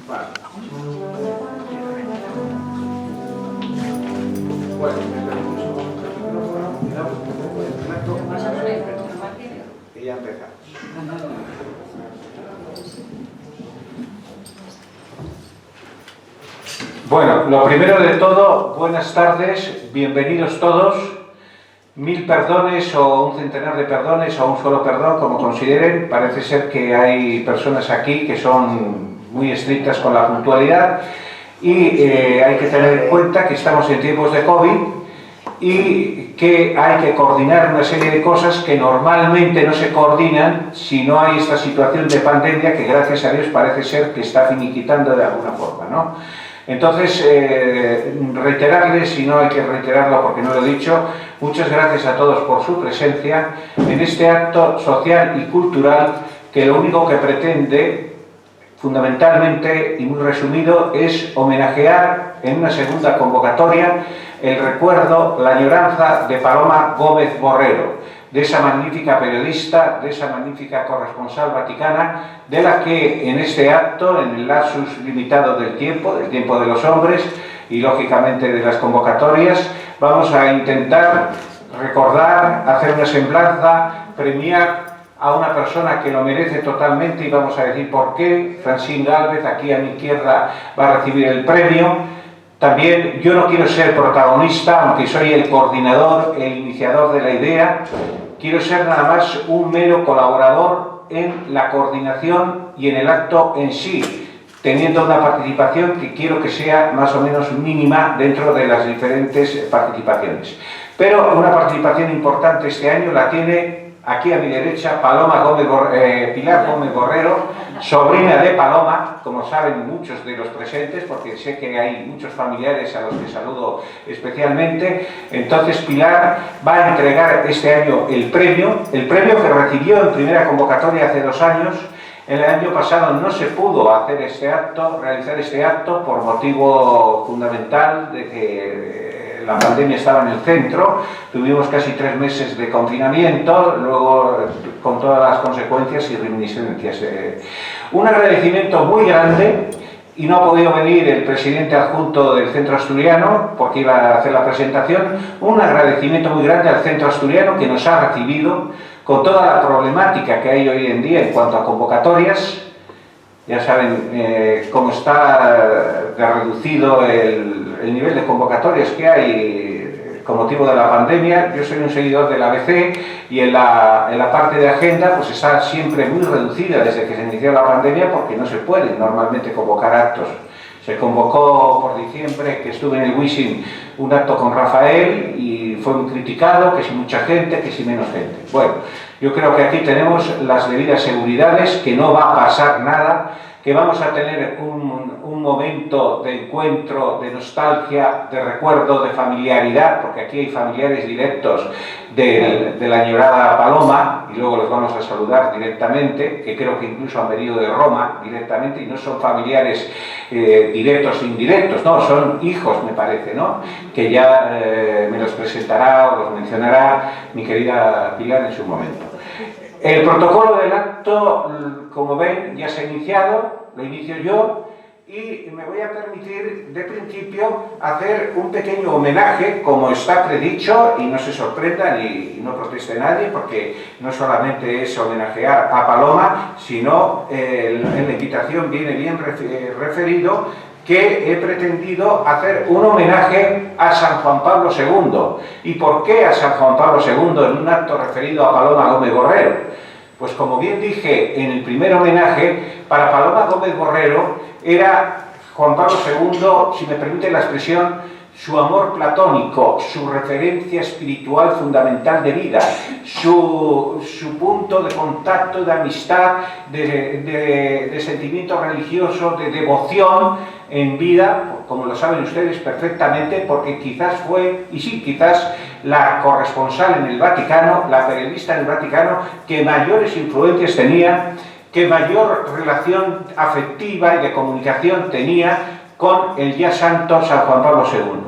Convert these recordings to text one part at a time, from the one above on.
Vale. Bueno, y ya empezamos. Bueno, lo primero de todo, buenas tardes, bienvenidos todos. 1000 perdones o un centenar de perdones o un solo perdón, como consideren. Parece ser que hay personas aquí que son muy estrictas con la puntualidad y hay que tener en cuenta que estamos en tiempos de COVID y que hay que coordinar una serie de cosas que normalmente no se coordinan si no hay esta situación de pandemia que, gracias a Dios, parece ser que está finiquitando de alguna forma, ¿no? Entonces, reiterarles, y no hay que reiterarlo porque no lo he dicho, muchas gracias a todos por su presencia en este acto social y cultural que lo único que pretende, fundamentalmente y muy resumido, es homenajear en una segunda convocatoria el recuerdo, la añoranza de Paloma Gómez Borrero, de esa magnífica periodista, de esa magnífica corresponsal vaticana, de la que en este acto, en el lapsus limitado del tiempo de los hombres y lógicamente de las convocatorias, vamos a intentar recordar, hacer una semblanza, premiar a una persona que lo merece totalmente y vamos a decir por qué. Francine Gálvez, aquí a mi izquierda, va a recibir el premio. También yo no quiero ser protagonista, aunque soy el coordinador, el iniciador de la idea. Quiero ser nada más un mero colaborador en la coordinación y en el acto en sí, teniendo una participación que quiero que sea más o menos mínima dentro de las diferentes participaciones. Pero una participación importante este año la tiene aquí a mi derecha Pilar Gómez Borrero, sobrina de Paloma, como saben muchos de los presentes, porque sé que hay muchos familiares a los que saludo especialmente. Entonces Pilar va a entregar este año el premio que recibió en primera convocatoria hace 2 años. El año pasado no se pudo realizar este acto por motivo fundamental de que la pandemia estaba en el centro, tuvimos casi 3 meses de confinamiento, luego con todas las consecuencias y reminiscencias. Un agradecimiento muy grande, y no ha podido venir el presidente adjunto del Centro Asturiano porque iba a hacer la presentación, un agradecimiento muy grande al Centro Asturiano que nos ha recibido con toda la problemática que hay hoy en día en cuanto a convocatorias. Ya saben cómo está de reducido el nivel de convocatorias que hay con motivo de la pandemia. Yo soy un seguidor del ABC y en la parte de agenda pues está siempre muy reducida desde que se inició la pandemia porque no se puede normalmente convocar actos. Se convocó por diciembre, que estuve en el Wisin, un acto con Rafael y fue muy criticado, que si mucha gente, que si menos gente. Bueno, yo creo que aquí tenemos las debidas seguridades, que no va a pasar nada, que vamos a tener un momento de encuentro, de nostalgia, de recuerdo, de familiaridad, porque aquí hay familiares directos de la añorada Paloma, y luego los vamos a saludar directamente, que creo que incluso han venido de Roma directamente, y no son familiares directos e indirectos, no, son hijos, me parece, ¿no? Que ya me los presentará o los mencionará mi querida Pilar en su momento. El protocolo del acto, como ven, ya se ha iniciado, lo inicio yo, y me voy a permitir, de principio, hacer un pequeño homenaje, como está predicho, y no se sorprendan y no proteste nadie, porque no solamente es homenajear a Paloma, sino en la invitación viene bien referido que he pretendido hacer un homenaje a San Juan Pablo II. ¿Y por qué a San Juan Pablo II en un acto referido a Paloma Gómez Borrero? Pues como bien dije en el primer homenaje, para Paloma Gómez Borrero era Juan Pablo II, si me permite la expresión, su amor platónico, su referencia espiritual fundamental de vida, su punto de contacto, de amistad, de sentimiento religioso, de devoción en vida, como lo saben ustedes perfectamente, porque quizás fue, y sí, quizás la corresponsal en el Vaticano, la periodista en el Vaticano, que mayores influencias tenía, que mayor relación afectiva y de comunicación tenía con el ya santo San Juan Pablo II.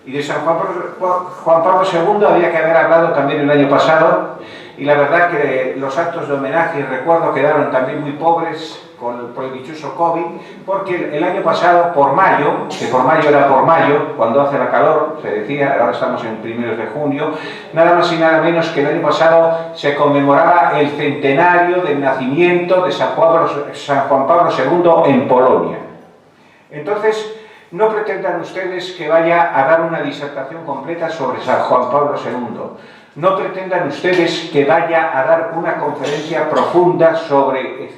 Y de San Juan Pablo II había que haber hablado también el año pasado, y la verdad que los actos de homenaje y recuerdo quedaron también muy pobres por el dichoso COVID, porque el año pasado, por mayo, que por mayo era por mayo, cuando hace la calor, se decía, ahora estamos en primeros de junio, nada más y nada menos que el año pasado se conmemoraba el centenario del nacimiento de San Juan Pablo II en Polonia. Entonces, no pretendan ustedes que vaya a dar una disertación completa sobre San Juan Pablo II. No pretendan ustedes que vaya a dar una conferencia profunda sobre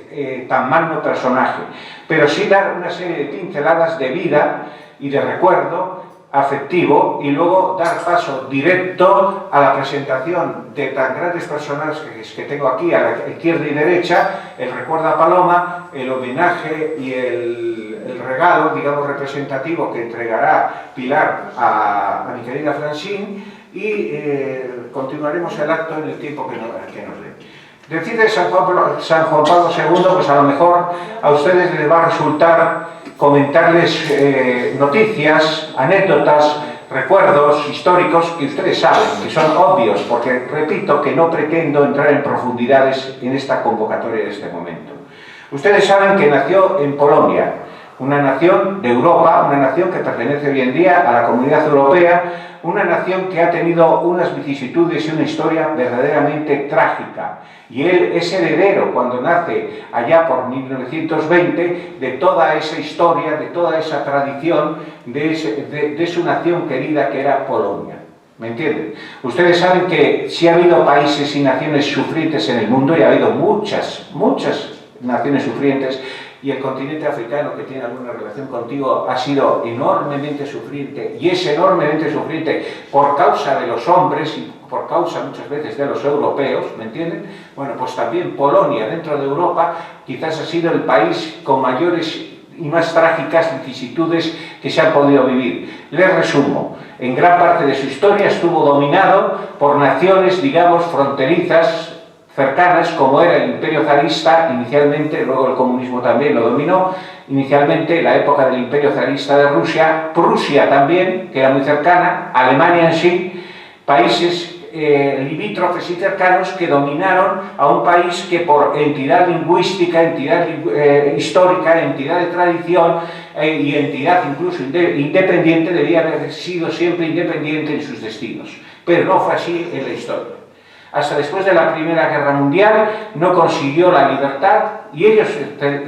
tan magno personaje, pero sí dar una serie de pinceladas de vida y de recuerdo afectivo y luego dar paso directo a la presentación de tan grandes personajes que tengo aquí a la izquierda y derecha, el recuerdo a Paloma, el homenaje y el regalo, digamos, representativo que entregará Pilar a mi querida Francine, y continuaremos el acto en el tiempo que nos dé. Decir de San Juan Pablo II, pues a lo mejor a ustedes les va a resultar comentarles noticias, anécdotas, recuerdos históricos que ustedes saben, que son obvios, porque repito que no pretendo entrar en profundidades en esta convocatoria de este momento. Ustedes saben que nació en Polonia, una nación de Europa, una nación que pertenece hoy en día a la Comunidad Europea, una nación que ha tenido unas vicisitudes y una historia verdaderamente trágica. Y él es heredero, cuando nace allá por 1920, de toda esa historia, de toda esa tradición, de su nación querida que era Polonia. ¿Me entienden? Ustedes saben que si ha habido países y naciones sufrientes en el mundo, y ha habido muchas naciones sufrientes, y el continente africano, que tiene alguna relación contigo, ha sido enormemente sufriente, y es enormemente sufriente por causa de los hombres y por causa muchas veces de los europeos, ¿me entienden? Bueno, pues también Polonia, dentro de Europa, quizás ha sido el país con mayores y más trágicas vicisitudes que se han podido vivir. Les resumo, en gran parte de su historia estuvo dominado por naciones, digamos, fronterizas, cercanas, como era el Imperio zarista inicialmente, luego el comunismo también lo dominó, inicialmente la época del Imperio zarista de Rusia, Prusia también, que era muy cercana, Alemania en sí, países limítrofes y cercanos que dominaron a un país que por entidad lingüística, entidad histórica, entidad de tradición y entidad incluso independiente debía haber sido siempre independiente en sus destinos, pero no fue así en la historia. Hasta después de la Primera Guerra Mundial no consiguió la libertad y ellos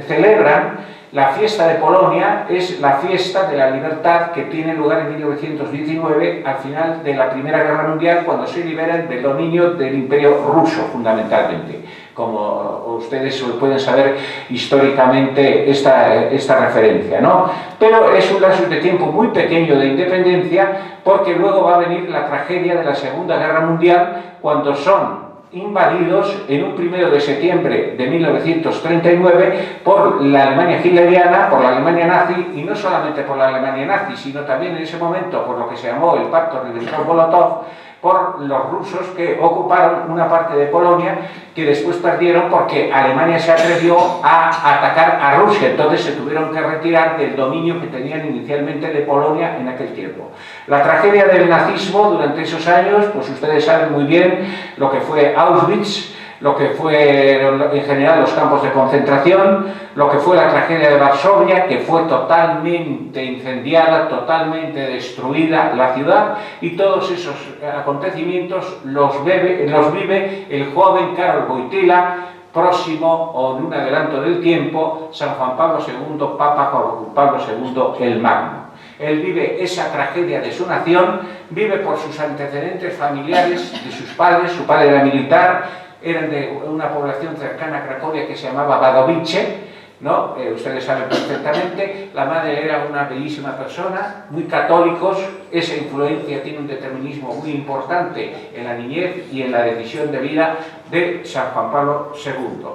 celebran la fiesta de Polonia, es la fiesta de la libertad que tiene lugar en 1919 al final de la Primera Guerra Mundial, cuando se liberan del dominio del Imperio ruso fundamentalmente. Como ustedes pueden saber históricamente esta referencia, ¿no? Pero es un lapso de tiempo muy pequeño de independencia, porque luego va a venir la tragedia de la Segunda Guerra Mundial, cuando son invadidos en un 1 de septiembre de 1939 por la Alemania hitleriana, por la Alemania nazi, y no solamente por la Alemania nazi, sino también en ese momento por lo que se llamó el Pacto Ribbentrop-Molotov, por los rusos que ocuparon una parte de Polonia que después perdieron porque Alemania se atrevió a atacar a Rusia, entonces se tuvieron que retirar del dominio que tenían inicialmente de Polonia en aquel tiempo. La tragedia del nazismo durante esos años, pues ustedes saben muy bien lo que fue Auschwitz, lo que fue en general los campos de concentración, lo que fue la tragedia de Varsovia, que fue totalmente incendiada, totalmente destruida la ciudad, y todos esos acontecimientos los vive el joven Karol Wojtyła, próximo o en un adelanto del tiempo, San Juan Pablo II, Papa Juan Pablo II el Magno. Él vive esa tragedia de su nación, vive por sus antecedentes familiares, de sus padres, su padre era militar, eran de una población cercana a Cracovia que se llamaba Wadowice, ¿no? Ustedes saben perfectamente, la madre era una bellísima persona, muy católicos, esa influencia tiene un determinismo muy importante en la niñez y en la decisión de vida de San Juan Pablo II.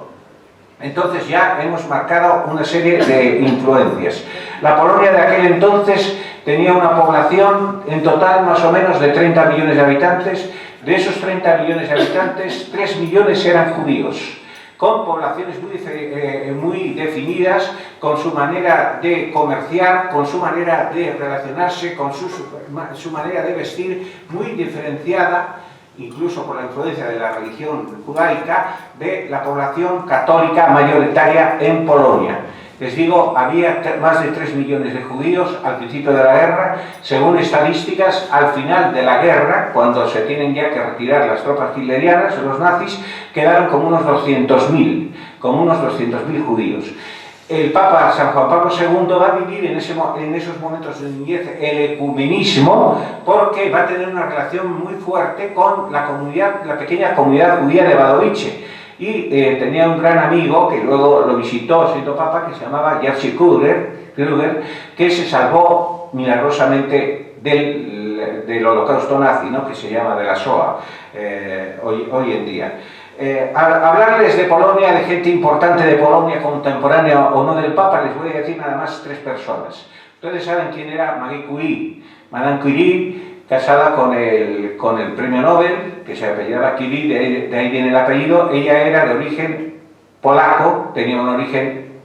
Entonces ya hemos marcado una serie de influencias. La Polonia de aquel entonces tenía una población en total más o menos de 30 millones de habitantes. De esos 30 millones de habitantes, 3 millones eran judíos, con poblaciones muy definidas, con su manera de comerciar, con su manera de relacionarse, con su manera de vestir muy diferenciada, incluso por la influencia de la religión judaica, de la población católica mayoritaria en Polonia. Les digo, había más de 3 millones de judíos al principio de la guerra. Según estadísticas, al final de la guerra, cuando se tienen ya que retirar las tropas hitlerianas, los nazis, quedaron como unos 200.000 judíos. El Papa San Juan Pablo II va a vivir en esos momentos de niñez el ecumenismo, porque va a tener una relación muy fuerte con la pequeña comunidad judía de Wadowice. Y tenía un gran amigo que luego lo visitó siendo papa, que se llamaba Jerzy Kruger, que se salvó milagrosamente del holocausto nazi, ¿no? Que se llama de la Shoah hoy en día. Hablarles de Polonia, de gente importante de Polonia, contemporánea o no del Papa, les voy a decir nada más 3 personas. Ustedes saben quién era Marie Curie. Madame Curie, casada con el premio Nobel, que se apellidaba Curie, de ahí viene el apellido. Ella era de origen polaco, tenía un origen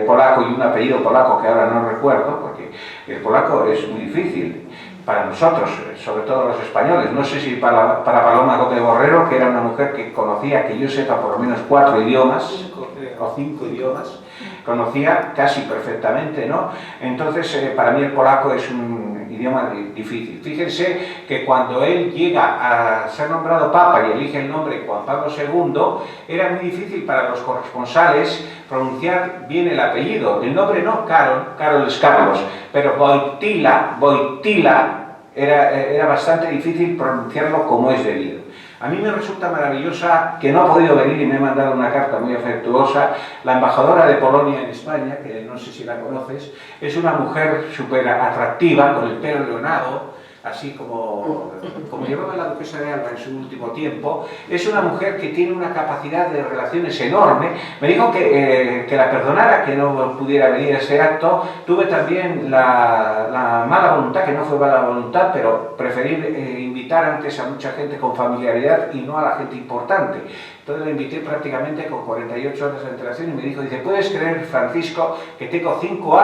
polaco y un apellido polaco que ahora no recuerdo, porque el polaco es muy difícil para nosotros, sobre todo los españoles. No sé si para Paloma López Borrero, que era una mujer que conocía, que yo sepa, por lo menos 4 idiomas, o 5 idiomas, conocía casi perfectamente, ¿no? Entonces, para mí el polaco es un idioma difícil. Fíjense que cuando él llega a ser nombrado Papa y elige el nombre Juan Pablo II, era muy difícil para los corresponsales pronunciar bien el apellido. El nombre no, Karol es Carlos, pero Wojtyła era bastante difícil pronunciarlo como es debido. A mí me resulta maravillosa, que no ha podido venir y me ha mandado una carta muy afectuosa, la embajadora de Polonia en España, que no sé si la conoces. Es una mujer súper atractiva, con el pelo leonado, así como llevaba la duquesa de Alba en su último tiempo. Es una mujer que tiene una capacidad de relaciones enorme. Me dijo que la perdonara que no pudiera venir a ese acto. Tuve también la mala voluntad, que no fue mala voluntad, pero preferí invitar antes a mucha gente con familiaridad y no a la gente importante. Entonces la invité prácticamente con 48 horas de antelación y me dijo, dice, ¿puedes creer, Francisco, que tengo 5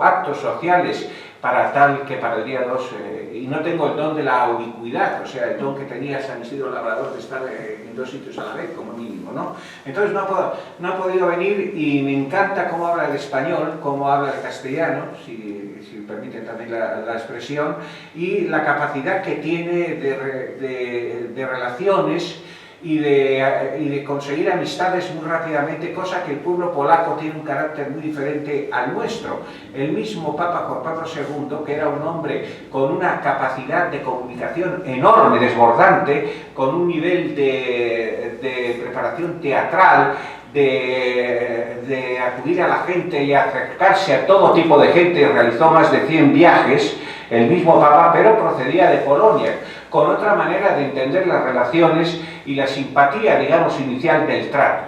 actos sociales para tal que para el día 2, y no tengo el don de la ubicuidad, o sea, el don que tenía San Isidro Labrador de estar en 2 sitios a la vez, como mínimo, ¿no? Entonces no ha podido venir, y me encanta cómo habla el español, cómo habla el castellano, si permiten también la expresión, y la capacidad que tiene de relaciones y de conseguir amistades muy rápidamente, cosa que el pueblo polaco tiene un carácter muy diferente al nuestro. El mismo Papa Juan Pablo II, que era un hombre con una capacidad de comunicación enorme, desbordante, con un nivel de preparación teatral, de acudir a la gente y acercarse a todo tipo de gente, realizó más de 100 viajes, el mismo Papa, pero procedía de Polonia, con otra manera de entender las relaciones y la simpatía, digamos, inicial del trato.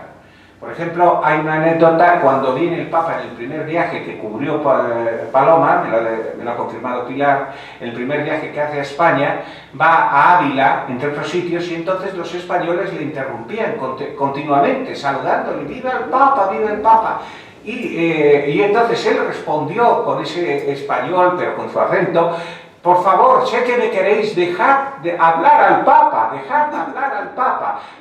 Por ejemplo, hay una anécdota cuando viene el Papa en el primer viaje que cubrió Paloma, me lo ha confirmado Pilar, el primer viaje que hace a España, va a Ávila, entre otros sitios, y entonces los españoles le interrumpían continuamente, saludándole, ¡viva el Papa, viva el Papa! Y entonces él respondió con ese español, pero con su acento, por favor, sé que me queréis, dejad de hablar al Papa,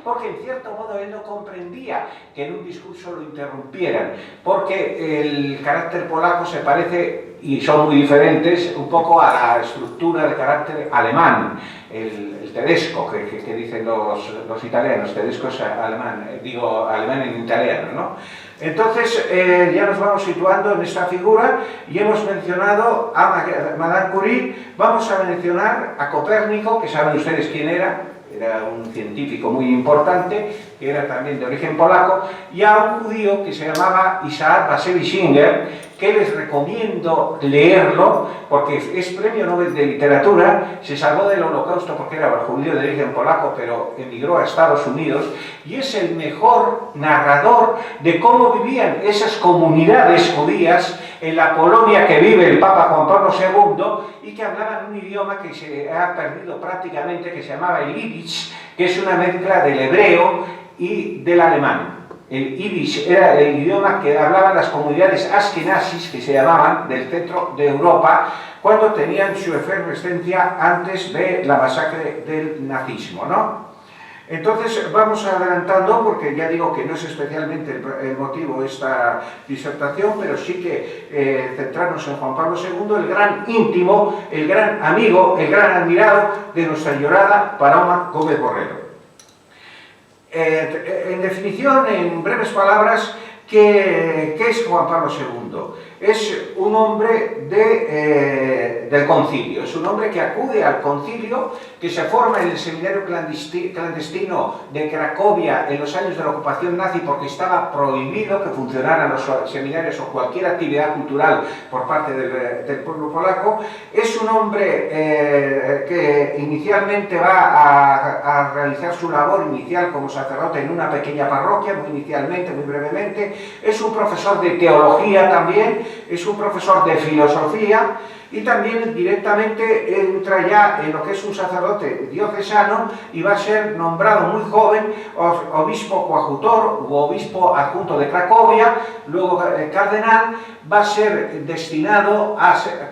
porque en cierto modo él no comprendía que en un discurso lo interrumpieran, porque el carácter polaco se parece, y son muy diferentes, un poco a la estructura de carácter alemán, el tedesco, que dicen los italianos. Tedesco es alemán, digo alemán en italiano, ¿no? Entonces ya nos vamos situando en esta figura, y hemos mencionado a Madame Curie. Vamos a mencionar a Copérnico, que saben ustedes quién era un científico muy importante, que era también de origen polaco, y a un judío que se llamaba Isaac Bashevis Singer, que les recomiendo leerlo, porque es premio Nobel de Literatura, se salvó del holocausto porque era judío de origen polaco, pero emigró a Estados Unidos, y es el mejor narrador de cómo vivían esas comunidades judías en la Polonia que vive el Papa Juan Pablo II, y que hablaban un idioma que se ha perdido prácticamente, que se llamaba el Yiddish, que es una mezcla del hebreo y del alemán. El Yiddish era el idioma que hablaban las comunidades askenazis, que se llamaban, del centro de Europa, cuando tenían su efervescencia antes de la masacre del nazismo, ¿no? Entonces vamos adelantando, porque ya digo que no es especialmente el motivo de esta disertación, pero sí que centrarnos en Juan Pablo II, el gran íntimo, el gran amigo, el gran admirado de nuestra llorada Paloma Gómez Borrero. En definición, en breves palabras, ¿qué es Juan Pablo II? Es un hombre del concilio, es un hombre que acude al concilio, que se forma en el seminario clandestino de Cracovia en los años de la ocupación nazi, porque estaba prohibido que funcionaran los seminarios o cualquier actividad cultural por parte del pueblo polaco. Es un hombre que inicialmente va a realizar su labor inicial como sacerdote en una pequeña parroquia, muy inicialmente, muy brevemente. Es un profesor de teología también, es un profesor de filosofía, y también directamente entra ya en lo que es un sacerdote diocesano y va a ser nombrado muy joven obispo coadjutor u obispo adjunto de Cracovia, luego cardenal. Va a ser destinado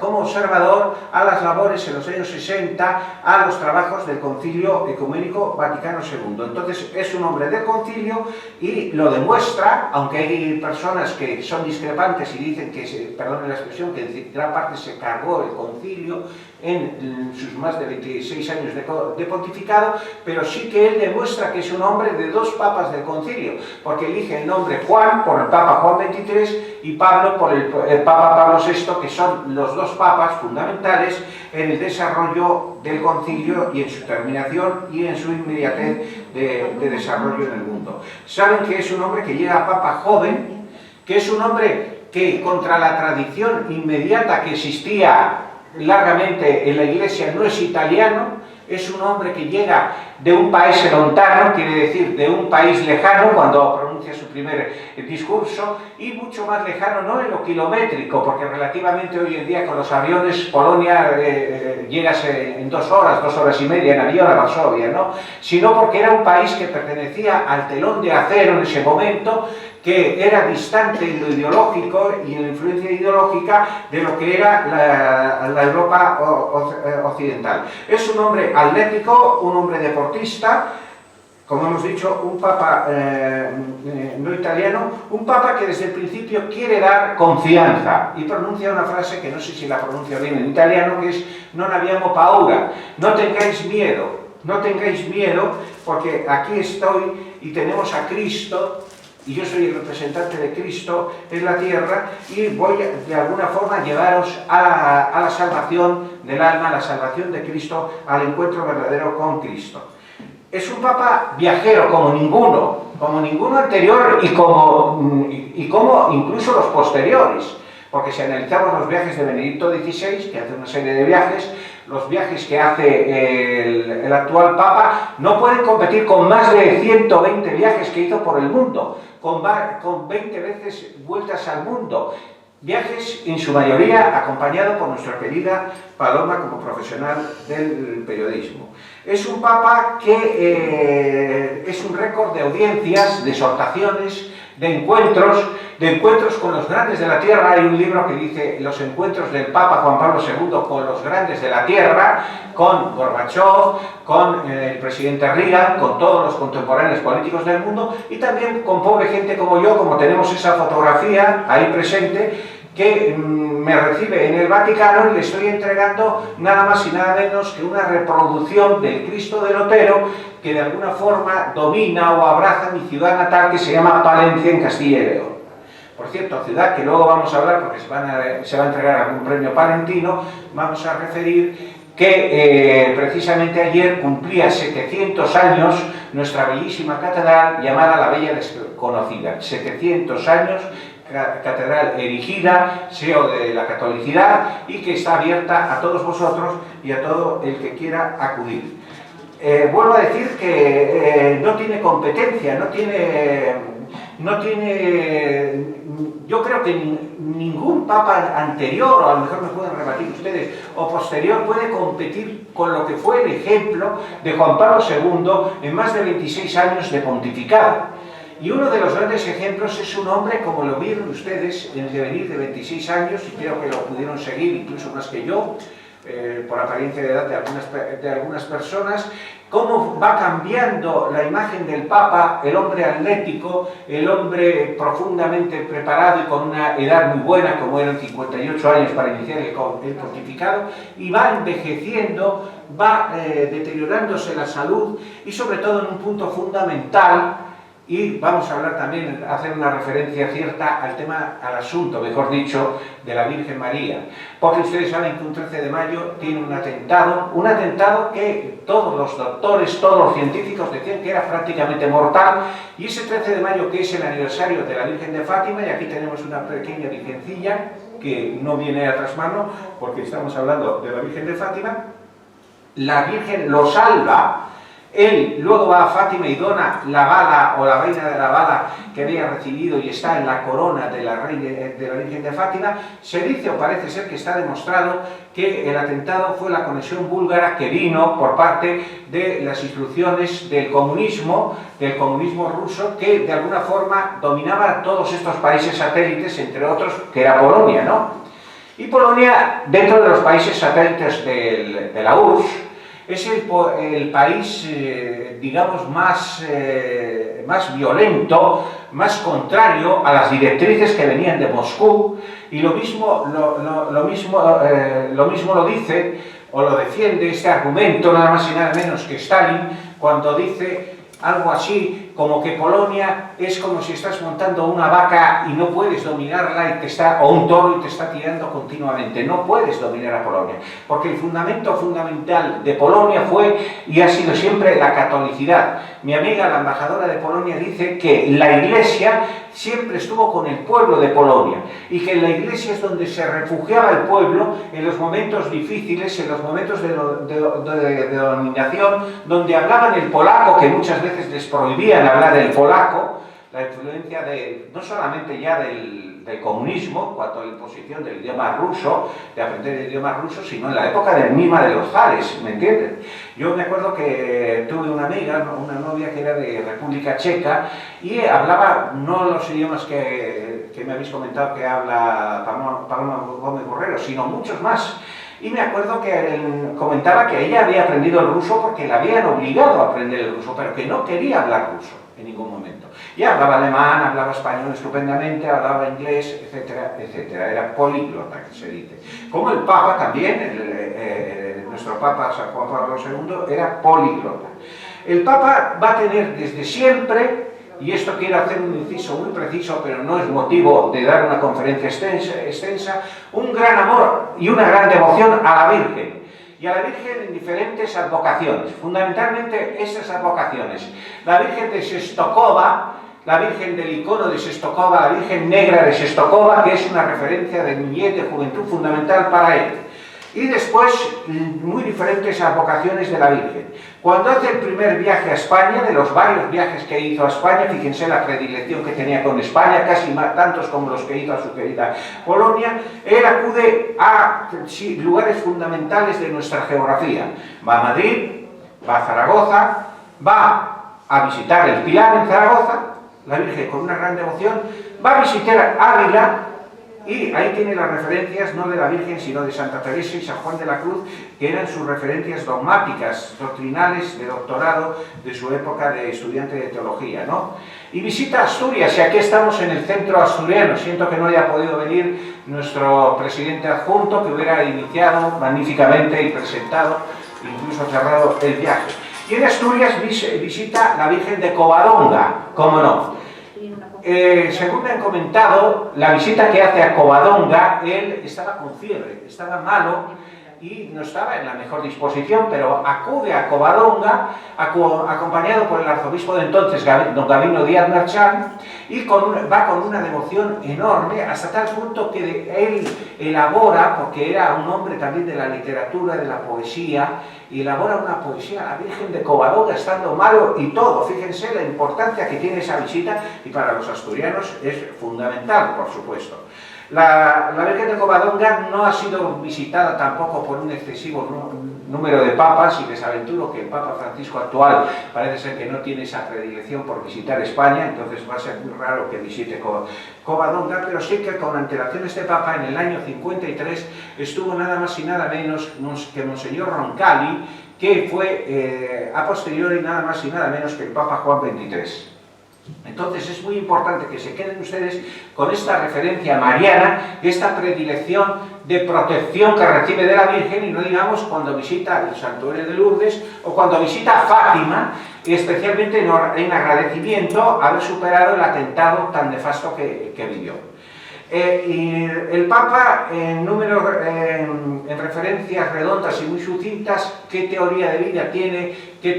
como observador a las labores en los años 60, a los trabajos del Concilio Ecuménico Vaticano II. Entonces es un hombre del concilio y lo demuestra, aunque hay personas que son discrepantes y dicen que, perdonen la expresión, que en gran parte se cargó el concilio en sus más de 26 años de pontificado, pero sí que él demuestra que es un hombre de dos papas del concilio, porque elige el nombre Juan por el Papa Juan XXIII y Pablo por el Papa Pablo VI, que son los dos papas fundamentales en el desarrollo del concilio y en su terminación y en su inmediatez de desarrollo en el mundo. Saben que es un hombre que llega a papa joven, que es un hombre que contra la tradición inmediata que existía largamente en la Iglesia no es italiano, es un hombre que llega de un país lontano, quiere decir de un país lejano cuando pronuncia su primer discurso, y mucho más lejano no en lo kilométrico, porque relativamente hoy en día con los aviones Polonia llegas en 2 horas y media en avión a Varsovia, ¿no? Sino porque era un país que pertenecía al telón de acero en ese momento, que era distante en lo ideológico y en la influencia ideológica de lo que era la Europa occidental. Es un hombre atlético, un hombre deportista, como hemos dicho, un papa no italiano, un papa que desde el principio quiere dar confianza y pronuncia una frase que no sé si la pronuncia bien en italiano, que es non abbiamo paura, no tengáis miedo, porque aquí estoy y tenemos a Cristo, y yo soy el representante de Cristo en la tierra, y voy de alguna forma a llevaros a la salvación del alma, a la salvación de Cristo, al encuentro verdadero con Cristo. Es un papa viajero como ninguno anterior y como incluso los posteriores, porque si analizamos los viajes de Benedicto XVI, que hace una serie de viajes, los viajes que hace el actual Papa no pueden competir con más de 120 viajes que hizo por el mundo, con 20 veces vueltas al mundo. Viajes en su mayoría acompañado por nuestra querida Paloma como profesional del periodismo. Es un Papa que es un récord de audiencias, de exhortaciones, de encuentros con los grandes de la tierra. Hay un libro que dice los encuentros del Papa Juan Pablo II con los grandes de la tierra, con Gorbachev, con el presidente Reagan, con todos los contemporáneos políticos del mundo, y también con pobre gente como yo, como tenemos esa fotografía ahí presente, que me recibe en el Vaticano y le estoy entregando nada más y nada menos que una reproducción del Cristo de Lutero, que de alguna forma domina o abraza mi ciudad natal, que se llama Palencia, en Castilla y León. Por cierto, ciudad que luego vamos a hablar, porque se va a entregar algún premio palentino, vamos a referir que precisamente ayer cumplía 700 años nuestra bellísima catedral llamada la Bella Desconocida. 700 años, catedral erigida, seo de la catolicidad, y que está abierta a todos vosotros y a todo el que quiera acudir. Vuelvo a decir que no tiene competencia, yo creo que ningún papa anterior, o a lo mejor me pueden rebatir ustedes, o posterior, puede competir con lo que fue el ejemplo de Juan Pablo II en más de 26 años de pontificado. Y uno de los grandes ejemplos es un hombre, como lo vieron ustedes, en el devenir de 26 años, y creo que lo pudieron seguir incluso más que yo, por apariencia de edad de algunas personas, cómo va cambiando la imagen del Papa, el hombre atlético, el hombre profundamente preparado y con una edad muy buena, como eran 58 años para iniciar el pontificado, y va envejeciendo, va deteriorándose la salud, y sobre todo en un punto fundamental. Y vamos a hablar también, hacer una referencia cierta al tema, al asunto, mejor dicho, de la Virgen María. Porque ustedes saben que un 13 de mayo tiene un atentado que todos los doctores, todos los científicos decían que era prácticamente mortal. Y ese 13 de mayo, que es el aniversario de la Virgen de Fátima, y aquí tenemos una pequeña virgencilla que no viene a trasmano, porque estamos hablando de la Virgen de Fátima, la Virgen lo salva. Él luego va a Fátima y dona la bala, o la reina de la bala que había recibido y está en la corona de la Virgen de Fátima. Se dice, o parece ser que está demostrado, que el atentado fue la conexión búlgara que vino por parte de las instrucciones del comunismo ruso, que de alguna forma dominaba todos estos países satélites, entre otros, que era Polonia, ¿no? Y Polonia, dentro de los países satélites de la URSS, es el país, digamos, más violento, más contrario a las directrices que venían de Moscú, y lo mismo lo dice, o lo defiende este argumento, nada más y nada menos que Stalin, cuando dice algo así como que Polonia es como si estás montando una vaca y no puedes dominarla, o un toro y te está tirando continuamente. No puedes dominar a Polonia, porque el fundamento fundamental de Polonia fue y ha sido siempre la catolicidad. Mi amiga, la embajadora de Polonia, dice que la Iglesia siempre estuvo con el pueblo de Polonia, y que en la Iglesia es donde se refugiaba el pueblo en los momentos difíciles, en los momentos de dominación, donde hablaban el polaco, que muchas veces les prohibían hablar el polaco, la influencia no solamente ya del comunismo, cuanto a la imposición del idioma ruso, de aprender el idioma ruso, sino en la época misma de los zares, ¿me entienden? Yo me acuerdo que tuve una amiga, una novia que era de República Checa, y hablaba no los idiomas que me habéis comentado que habla Paloma Gómez Borrero, sino muchos más. Y me acuerdo que él comentaba que ella había aprendido el ruso porque la habían obligado a aprender el ruso, pero que no quería hablar ruso en ningún momento. Y hablaba alemán, hablaba español estupendamente, hablaba inglés, etcétera, etcétera. Era políglota, que se dice. Como el Papa también, nuestro Papa San Juan Pablo II, era políglota. El Papa va a tener desde siempre, y esto quiero hacer un inciso muy preciso, pero no es motivo de dar una conferencia extensa, un gran amor y una gran devoción a la Virgen. Y a la Virgen en diferentes advocaciones, fundamentalmente estas advocaciones. La Virgen de Sestokova, la Virgen del icono de Sestokova, la Virgen Negra de Sestokova, que es una referencia de niñez, de juventud fundamental para él. Y después, muy diferentes advocaciones de la Virgen. Cuando hace el primer viaje a España, de los varios viajes que hizo a España, fíjense la predilección que tenía con España, casi tantos como los que hizo a su querida Polonia, él acude a lugares fundamentales de nuestra geografía. Va a Madrid, va a Zaragoza, va a visitar el Pilar en Zaragoza, la Virgen con una gran devoción, va a visitar Ávila, y ahí tiene las referencias no de la Virgen, sino de Santa Teresa y San Juan de la Cruz, que eran sus referencias dogmáticas, doctrinales, de doctorado, de su época de estudiante de teología, ¿no? Y visita Asturias, y aquí estamos en el centro asturiano. Siento que no haya podido venir nuestro presidente adjunto, que hubiera iniciado magníficamente y presentado, incluso cerrado el viaje. Y en Asturias visita la Virgen de Covadonga, ¿cómo no? Según me han comentado, la visita que hace a Covadonga, él estaba con fiebre, estaba malo y no estaba en la mejor disposición, pero acude a Covadonga acompañado por el arzobispo de entonces, don Gabino Díaz Marchán, y va con una devoción enorme, hasta tal punto que él elabora, porque era un hombre también de la literatura, de la poesía, y elabora una poesía a la Virgen de Covadonga estando malo y todo. Fíjense la importancia que tiene esa visita, y para los asturianos es fundamental, por supuesto. La Virgen de Covadonga no ha sido visitada tampoco por un excesivo número de papas, y les aventuro que el Papa Francisco actual parece ser que no tiene esa predilección por visitar España, entonces va a ser muy raro que visite Covadonga, pero sí que con antelación este Papa en el año 53 estuvo nada más y nada menos que Monseñor Roncalli, que fue a posteriori nada más y nada menos que el Papa Juan XXIII. Entonces es muy importante que se queden ustedes con esta referencia mariana, esta predilección de protección que recibe de la Virgen, y no digamos cuando visita el santuario de Lourdes o cuando visita Fátima, especialmente en agradecimiento haber superado el atentado tan nefasto que vivió. Y el Papa, en referencias redondas y muy sucintas, qué teoría de vida tiene, qué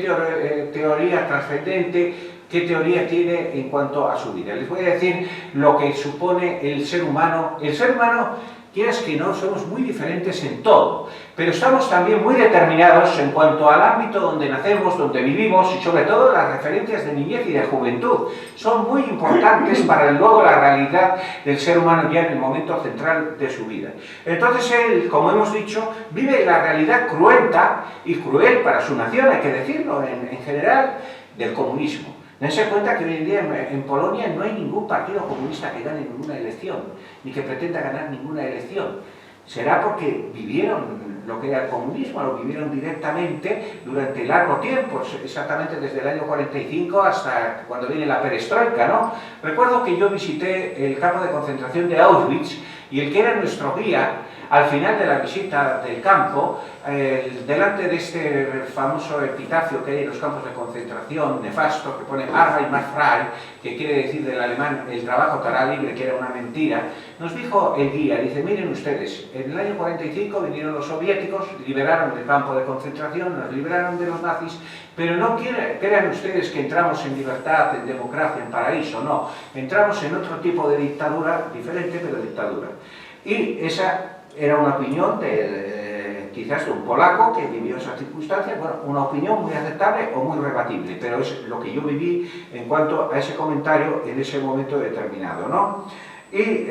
teoría trascendente, qué teoría tiene en cuanto a su vida. Les voy a decir lo que supone el ser humano. El ser humano, quieras que no, somos muy diferentes en todo, pero estamos también muy determinados en cuanto al ámbito donde nacemos, donde vivimos, y sobre todo las referencias de niñez y de juventud. Son muy importantes para luego la realidad del ser humano ya en el momento central de su vida. Entonces él, como hemos dicho, vive la realidad cruenta y cruel para su nación, hay que decirlo, en general, del comunismo. Dense cuenta que hoy en día en Polonia no hay ningún partido comunista que gane ninguna elección, ni que pretenda ganar ninguna elección. Será porque vivieron lo que era el comunismo, lo vivieron directamente durante largo tiempo, exactamente desde el año 45 hasta cuando viene la perestroika, ¿no? Recuerdo que yo visité el campo de concentración de Auschwitz, y el que era nuestro guía, al final de la visita del campo, delante de este famoso epitafio que hay en los campos de concentración, nefasto, que pone Arbeit macht frei, que quiere decir del alemán el trabajo te hará libre, que era una mentira, nos dijo el guía, dice, miren ustedes, en el año 45 vinieron los soviéticos, liberaron el campo de concentración, nos liberaron de los nazis, pero no crean ustedes que entramos en libertad, en democracia, en paraíso, no, entramos en otro tipo de dictadura, diferente, pero dictadura. Y esa era una opinión quizás de un polaco que vivió esa circunstancia, bueno, una opinión muy aceptable o muy rebatible, pero es lo que yo viví en cuanto a ese comentario en ese momento determinado, ¿no? Y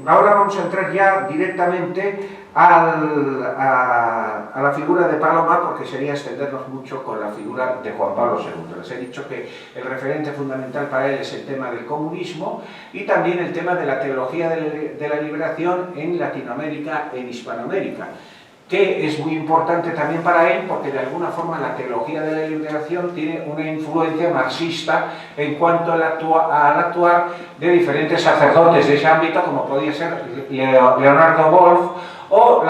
ahora vamos a entrar ya directamente a la figura de Paloma, porque sería extendernos mucho con la figura de Juan Pablo II. Les he dicho que el referente fundamental para él es el tema del comunismo y también el tema de la teología de la liberación en Latinoamérica e en Hispanoamérica, que es muy importante también para él porque de alguna forma la teología de la liberación tiene una influencia marxista en cuanto al actuar de diferentes sacerdotes de ese ámbito, como podía ser Leonardo Wolf, o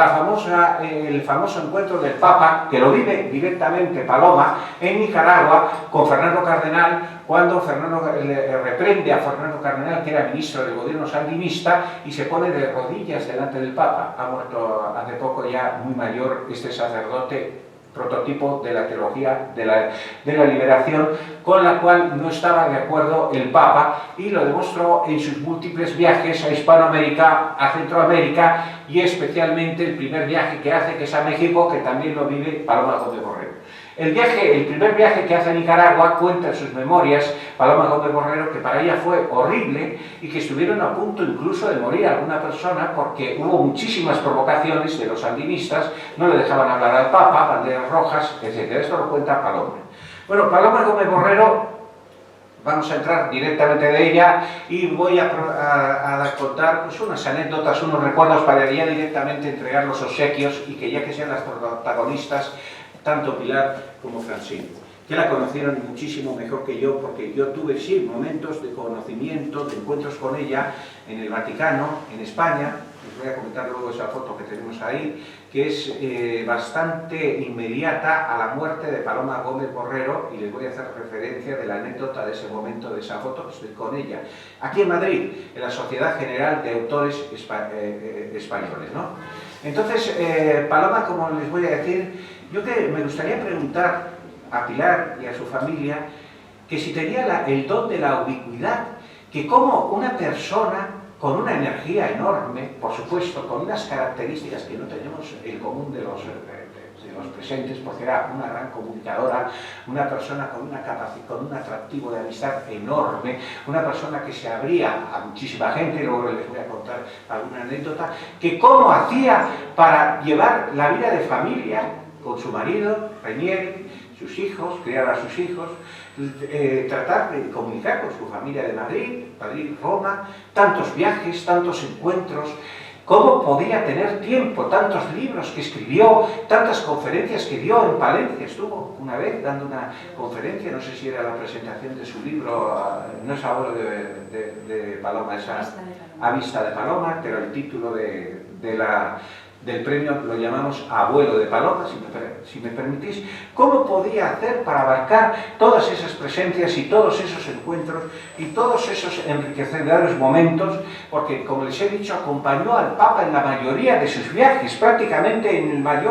el famoso encuentro del Papa, que lo vive directamente Paloma, en Nicaragua, con Fernando Cardenal, cuando Fernando le reprende a Fernando Cardenal, que era ministro del gobierno sandinista, y se pone de rodillas delante del Papa. Ha muerto hace poco ya muy mayor este sacerdote, prototipo de la teología de la liberación, con la cual no estaba de acuerdo el Papa, y lo demostró en sus múltiples viajes a Hispanoamérica, a Centroamérica, y especialmente el primer viaje que hace, que es a México, que también lo vive Paloma Gómez Borrero. El primer viaje que hace a Nicaragua, cuenta en sus memorias Paloma Gómez Borrero que para ella fue horrible y que estuvieron a punto incluso de morir alguna persona porque hubo muchísimas provocaciones de los sandinistas, no le dejaban hablar al Papa, banderas rojas, etc. Esto lo cuenta Paloma. Bueno, Paloma Gómez Borrero, vamos a entrar directamente de ella y voy a contar pues, unas anécdotas, unos recuerdos para ya directamente entregar los obsequios y que ya que sean las protagonistas tanto Pilar como Francine, que la conocieron muchísimo mejor que yo, porque yo tuve, sí, momentos de conocimiento, de encuentros con ella en el Vaticano, en España. Les voy a comentar luego esa foto que tenemos ahí, que es bastante inmediata a la muerte de Paloma Gómez Borrero, y les voy a hacer referencia de la anécdota de ese momento, de esa foto, estoy con ella, aquí en Madrid, en la Sociedad General de Autores Españoles, ¿no? Entonces, Paloma, como les voy a decir, yo que me gustaría preguntar a Pilar y a su familia que si tenía el don de la ubicuidad, que como una persona con una energía enorme, por supuesto, con unas características que no tenemos el común de los presentes, porque era una gran comunicadora, una persona con una capacidad, con un atractivo de amistad enorme, una persona que se abría a muchísima gente, y luego les voy a contar alguna anécdota, que cómo hacía para llevar la vida de familia con su marido, Reinieri, sus hijos, criar a sus hijos, tratar de comunicar con su familia de Madrid, Roma, tantos viajes, tantos encuentros. ¿Cómo podía tener tiempo? Tantos libros que escribió, tantas conferencias que dio en Palencia. Estuvo una vez dando una conferencia, no sé si era la presentación de su libro, no es Abuelo de Paloma, es A Vista de Paloma, pero el título del premio lo llamamos Abuelo de Paloma, si me permitís. ¿Cómo podía hacer para abarcar todas esas presencias y todos esos encuentros y todos esos enriquecedores momentos? Porque, como les he dicho, acompañó al Papa en la mayoría de sus viajes, prácticamente en más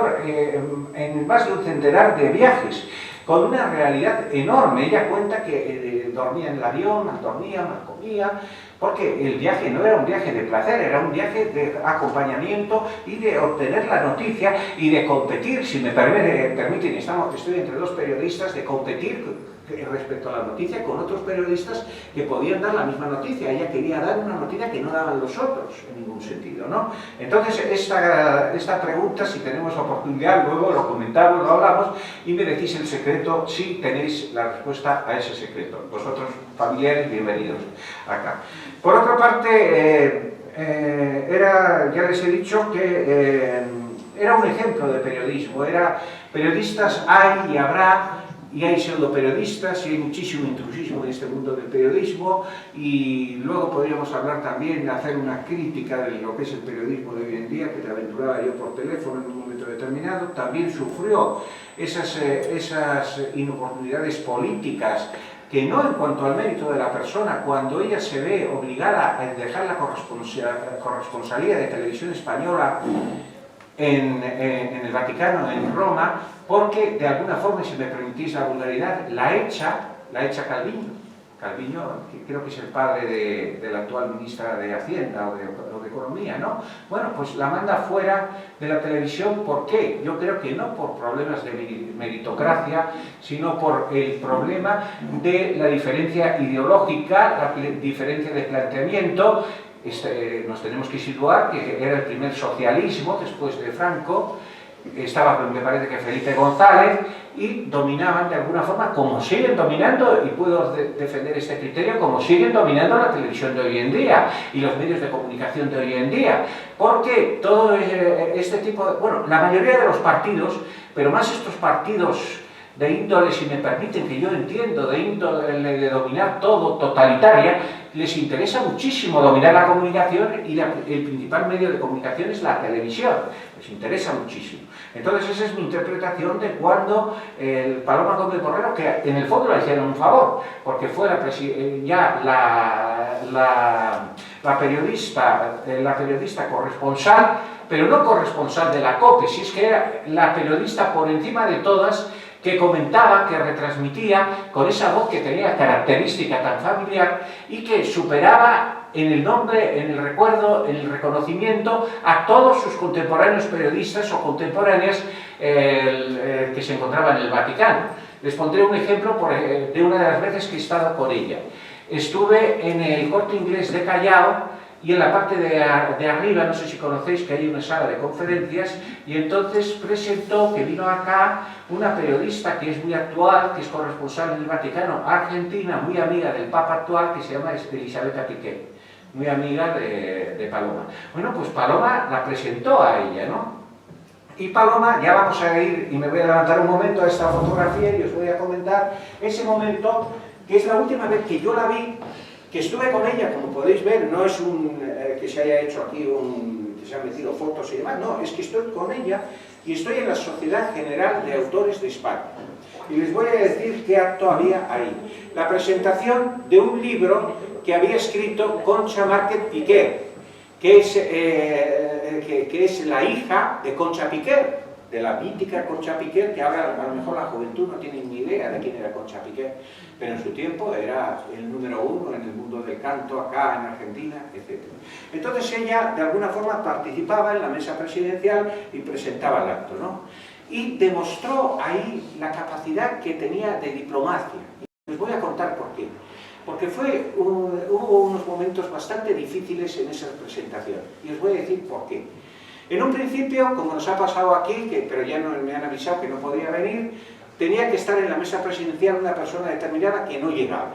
de un centenar de viajes, con una realidad enorme. Ella cuenta que dormía en el avión, mal dormía, mal comía, porque el viaje no era un viaje de placer, era un viaje de acompañamiento y de obtener la noticia y de competir, si me permiten, estoy entre dos periodistas, de competir respecto a la noticia con otros periodistas que podían dar la misma noticia. Ella quería dar una noticia que no daban los otros, en ningún sentido, ¿no? Entonces, esta pregunta, si tenemos oportunidad, luego lo comentamos, lo hablamos, y me decís el secreto, si tenéis la respuesta a ese secreto. Vosotros, familiares, bienvenidos acá. Por otra parte, ya les he dicho que era un ejemplo de periodismo. Periodistas hay y habrá, y hay pseudoperiodistas, y hay muchísimo intrusismo en este mundo del periodismo, y luego podríamos hablar también, hacer una crítica de lo que es el periodismo de hoy en día, que te aventuraba yo por teléfono en un momento determinado. También sufrió esas inoportunidades políticas, que no en cuanto al mérito de la persona, cuando ella se ve obligada a dejar la corresponsalía de Televisión Española en el Vaticano, en Roma, porque de alguna forma, si me permitís la vulgaridad, la echa Calviño, que creo que es el padre de la actual ministra de Hacienda o de Economía, ¿no? Bueno, pues la manda fuera de la televisión. ¿Por qué? Yo creo que no por problemas de meritocracia, sino por el problema de la diferencia ideológica, la diferencia de planteamiento. Nos tenemos que situar que era el primer socialismo después de Franco. Estaba, me parece que Felipe González, y dominaban de alguna forma, como siguen dominando, y puedo defender este criterio, como siguen dominando la televisión de hoy en día y los medios de comunicación de hoy en día, porque todo este tipo de, bueno, la mayoría de los partidos, pero más estos partidos de índole, si me permiten, que yo entiendo, de índole de dominar todo, totalitaria, les interesa muchísimo dominar la comunicación, y el principal medio de comunicación es la televisión, les interesa muchísimo. Entonces esa es mi interpretación de cuando el Paloma Gómez Borrero, que en el fondo le hicieron un favor, porque fue ya la periodista corresponsal, pero no corresponsal de la COPE, si es que era la periodista por encima de todas, que comentaba, que retransmitía con esa voz que tenía característica tan familiar y que superaba en el nombre, en el recuerdo, en el reconocimiento a todos sus contemporáneos periodistas o contemporáneas que se encontraban en el Vaticano. Les pondré un ejemplo de una de las veces que he estado con ella. Estuve en el Corte Inglés de Callao, y en la parte de arriba, no sé si conocéis que hay una sala de conferencias, y entonces presentó que vino acá una periodista que es muy actual, que es corresponsal en el Vaticano, argentina, muy amiga del Papa actual, que se llama Elisabetta Piqué, muy amiga de Paloma. Bueno, pues Paloma la presentó a ella, ¿no? Y Paloma, ya vamos a ir, y me voy a adelantar un momento a esta fotografía y os voy a comentar ese momento, que es la última vez que yo la vi, que estuve con ella, como podéis ver. No es que se haya hecho aquí que se han metido fotos y demás, no, es que estoy con ella y estoy en la Sociedad General de Autores de España. Y les voy a decir qué acto había ahí. La presentación de un libro que había escrito Concha Márquez Piquer, que es la hija de Concha Piquer, de la mítica Concha Piquer, que ahora a lo mejor la juventud no tiene ni idea de quién era Concha Piquer, pero en su tiempo era el número uno en el mundo del canto, acá en Argentina, etc. Entonces ella, de alguna forma, participaba en la mesa presidencial y presentaba el acto, ¿no? y demostró ahí la capacidad que tenía de diplomacia. Y les voy a contar por qué. Porque hubo unos momentos bastante difíciles en esa presentación, y os voy a decir por qué. En un principio, como nos ha pasado aquí, pero ya no me han avisado que no podía venir, tenía que estar en la mesa presidencial una persona determinada que no llegaba.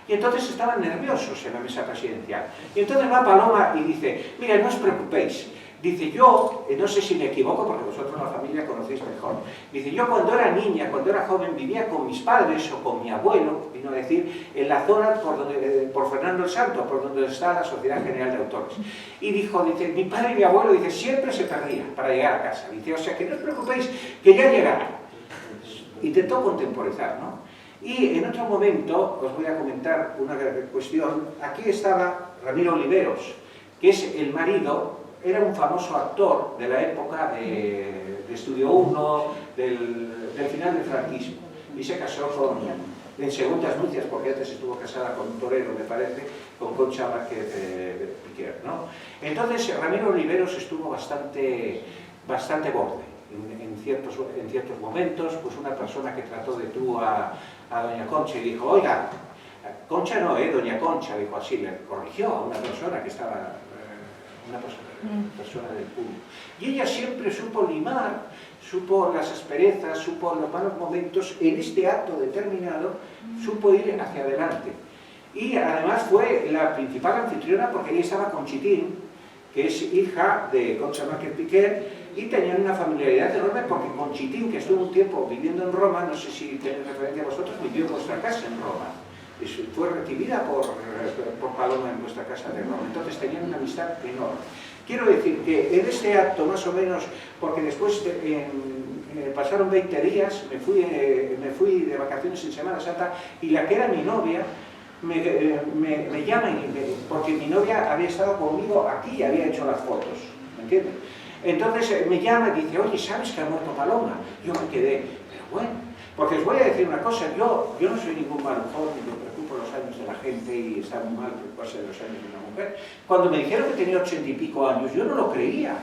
Y entonces estaban nerviosos en la mesa presidencial. Y entonces va Paloma y dice, mira, no os preocupéis. Dice, yo, no sé si me equivoco porque vosotros la familia conocéis mejor. Dice, yo cuando era niña, cuando era joven, vivía con mis padres o con mi abuelo, vino a decir, en la zona por Fernando el Santo, por donde está la Sociedad General de Autores. Y dijo, dice, mi padre y mi abuelo, dice, siempre se perdían para llegar a casa. Dice, o sea, que no os preocupéis, que ya llegará. Intentó contemporizar, ¿no? Y en otro momento os voy a comentar una cuestión. Aquí estaba Ramiro Oliveros, que es el marido, era un famoso actor de la época de Estudio 1, del final del franquismo, y se casó en segundas nupcias, porque antes estuvo casada con un torero, me parece, con Concha Márquez de Piquer, ¿no? Entonces Ramiro Oliveros estuvo bastante borde. En ciertos momentos, pues una persona que trató de tú a doña Concha y dijo, oiga, Concha no, doña Concha, dijo así, le corrigió a una persona que estaba, una persona del público. Y ella siempre supo limar, supo las asperezas, supo los malos momentos, en este acto determinado, supo ir hacia adelante. Y además fue la principal anfitriona porque ahí estaba Conchitín, que es hija de Concha Márquez Piquer, y tenían una familiaridad enorme porque Conchitín, que estuvo un tiempo viviendo en Roma, no sé si tenéis referencia a vosotros, vivió en vuestra casa en Roma. Fue recibida por Paloma en vuestra casa de Roma, entonces tenían una amistad enorme. Quiero decir que en este acto, más o menos, porque después pasaron 20 días, me fui de vacaciones en Semana Santa, y la que era mi novia, me llama, porque mi novia había estado conmigo aquí y había hecho las fotos, ¿me entiendes? Entonces me llama y dice, oye, ¿sabes que ha muerto Paloma? Yo me quedé, pero bueno, porque os voy a decir una cosa, yo no soy ningún marujón, ni me preocupo los años de la gente y está muy mal preocuparse de los años de una mujer. Cuando me dijeron que tenía 80 y pico años, yo no lo creía,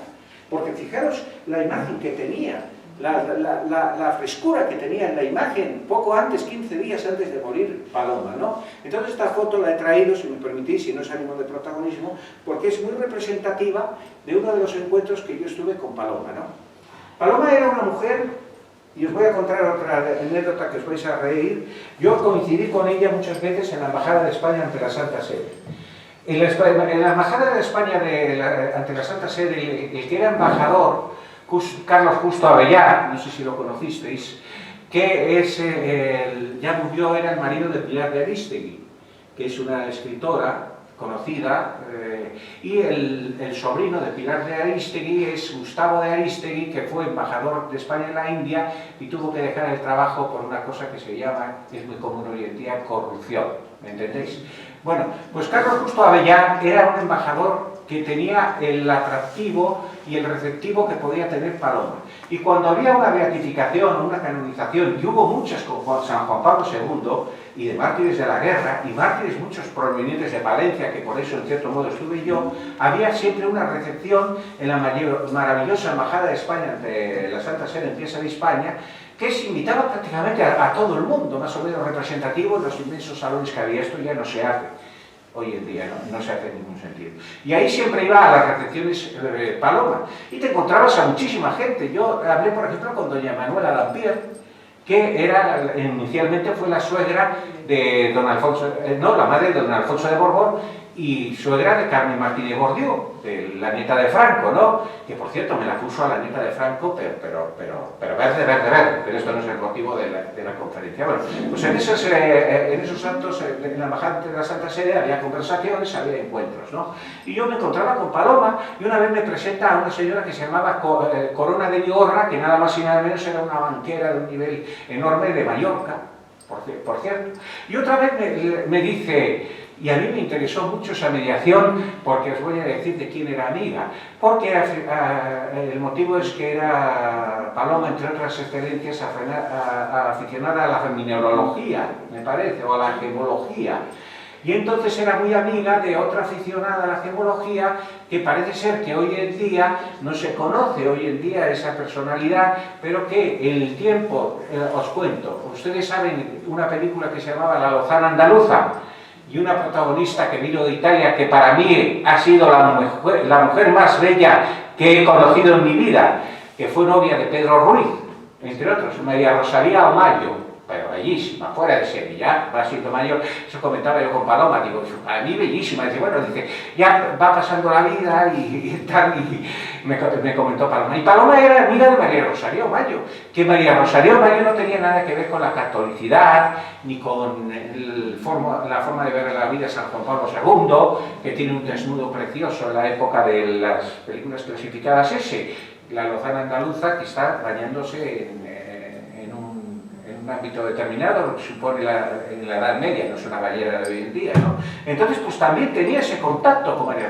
porque fijaros la imagen que tenía, la frescura que tenía en la imagen, poco antes, 15 días antes de morir Paloma, ¿no? Entonces esta foto la he traído, si me permitís, si no es ánimo de protagonismo, porque es muy representativa de uno de los encuentros que yo estuve con Paloma, ¿no? Paloma era una mujer, y os voy a contar otra anécdota que os vais a reír. Yo coincidí con ella muchas veces en la Embajada de España ante la Santa Sede. En la Embajada de España ante la Santa Sede, el que era embajador, Carlos Justo Avellá, no sé si lo conocisteis, que ya murió, era el marido de Pilar de Arístegui, que es una escritora conocida, y el sobrino de Pilar de Arístegui es Gustavo de Arístegui, que fue embajador de España en la India y tuvo que dejar el trabajo por una cosa que se llama, es muy común hoy en día, corrupción, ¿me entendéis? Bueno, pues Carlos Justo Avellá era un embajador que tenía el atractivo y el receptivo que podía tener Paloma. Y cuando había una beatificación, una canonización, y hubo muchas con San Juan Pablo II, y de mártires de la guerra, y mártires muchos provenientes de Palencia, que por eso en cierto modo estuve yo, había siempre una recepción en la maravillosa Embajada de España ante la Santa Sede en Piazza de España, que se invitaba prácticamente a todo el mundo, más o menos representativo en los inmensos salones que había. Esto ya no se hace hoy en día, no se hace en ningún sentido. Y ahí siempre iba a las recepciones Paloma, y te encontrabas a muchísima gente. Yo hablé, por ejemplo, con doña Manuela Lampier, que era, inicialmente fue la suegra de don Alfonso, no, la madre de don Alfonso de Borbón, y suegra de Carmen Martínez Bordiú, de la nieta de Franco, ¿no? Que por cierto me la puso a la nieta de Franco, pero verde, pero esto no es el motivo de la conferencia. Bueno, pues en esos actos, en la Embajada de la Santa Sede, había conversaciones, había encuentros, ¿no? Y yo me encontraba con Paloma, y una vez me presenta a una señora que se llamaba Corona de Vigorra, que nada más y nada menos era una banquera de un nivel enorme de Mallorca, por cierto. Y otra vez me dice, y a mí me interesó mucho esa mediación, porque os voy a decir de quién era amiga, porque el motivo es que era Paloma, entre otras excelencias, aficionada a la mineralogía, me parece, o a la gemología. Y entonces era muy amiga de otra aficionada a la gemología, que parece ser que hoy en día no se conoce hoy en día esa personalidad, pero que el tiempo, os cuento, ustedes saben una película que se llamaba La Lozana Andaluza, y una protagonista que vino de Italia, que para mí ha sido la mujer más bella que he conocido en mi vida, que fue novia de Pedro Ruiz, entre otros, María Rosalía Omayo, pero bellísima, fuera de serie, ya va siendo mayor. Eso comentaba yo con Paloma, digo, para mí bellísima, dice, bueno, dice, ya va pasando la vida y tal, y me comentó Paloma. Y Paloma era amiga de María Rosalía Omayo, que María Rosalía Omayo no tenía nada que ver con la catolicidad, ni con la forma de ver la vida de San Juan Pablo II, que tiene un desnudo precioso en la época de las películas clasificadas S, La Lozana Andaluza, que está bañándose en un ámbito determinado, lo que supone en la Edad Media, no es una ballena de hoy en día, ¿no? Entonces, pues también tenía ese contacto con María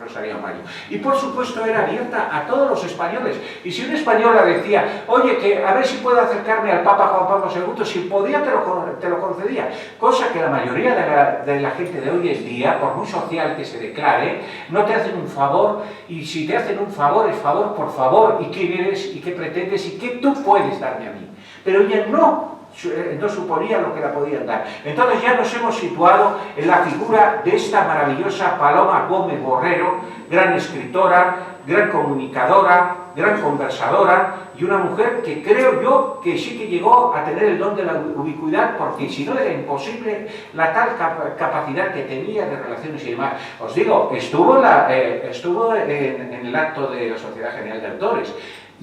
Rosalía Omayo. Y por supuesto era abierta a todos los españoles. Y si un español le decía, oye, que a ver si puedo acercarme al Papa Juan Pablo II, si podía te lo concedía. Cosa que la mayoría de la gente de hoy en día, por muy social que se declare, no te hacen un favor, y si te hacen un favor, es favor por favor, y quién eres, y qué pretendes, y qué tú puedes darme a mí. Pero ella no suponía lo que la podían dar. Entonces ya nos hemos situado en la figura de esta maravillosa Paloma Gómez Borrero, gran escritora, gran comunicadora, gran conversadora, y una mujer que creo yo que sí que llegó a tener el don de la ubicuidad, porque si no era imposible la tal capacidad que tenía de relaciones y demás. Os digo, estuvo en el acto de la Sociedad General de Autores,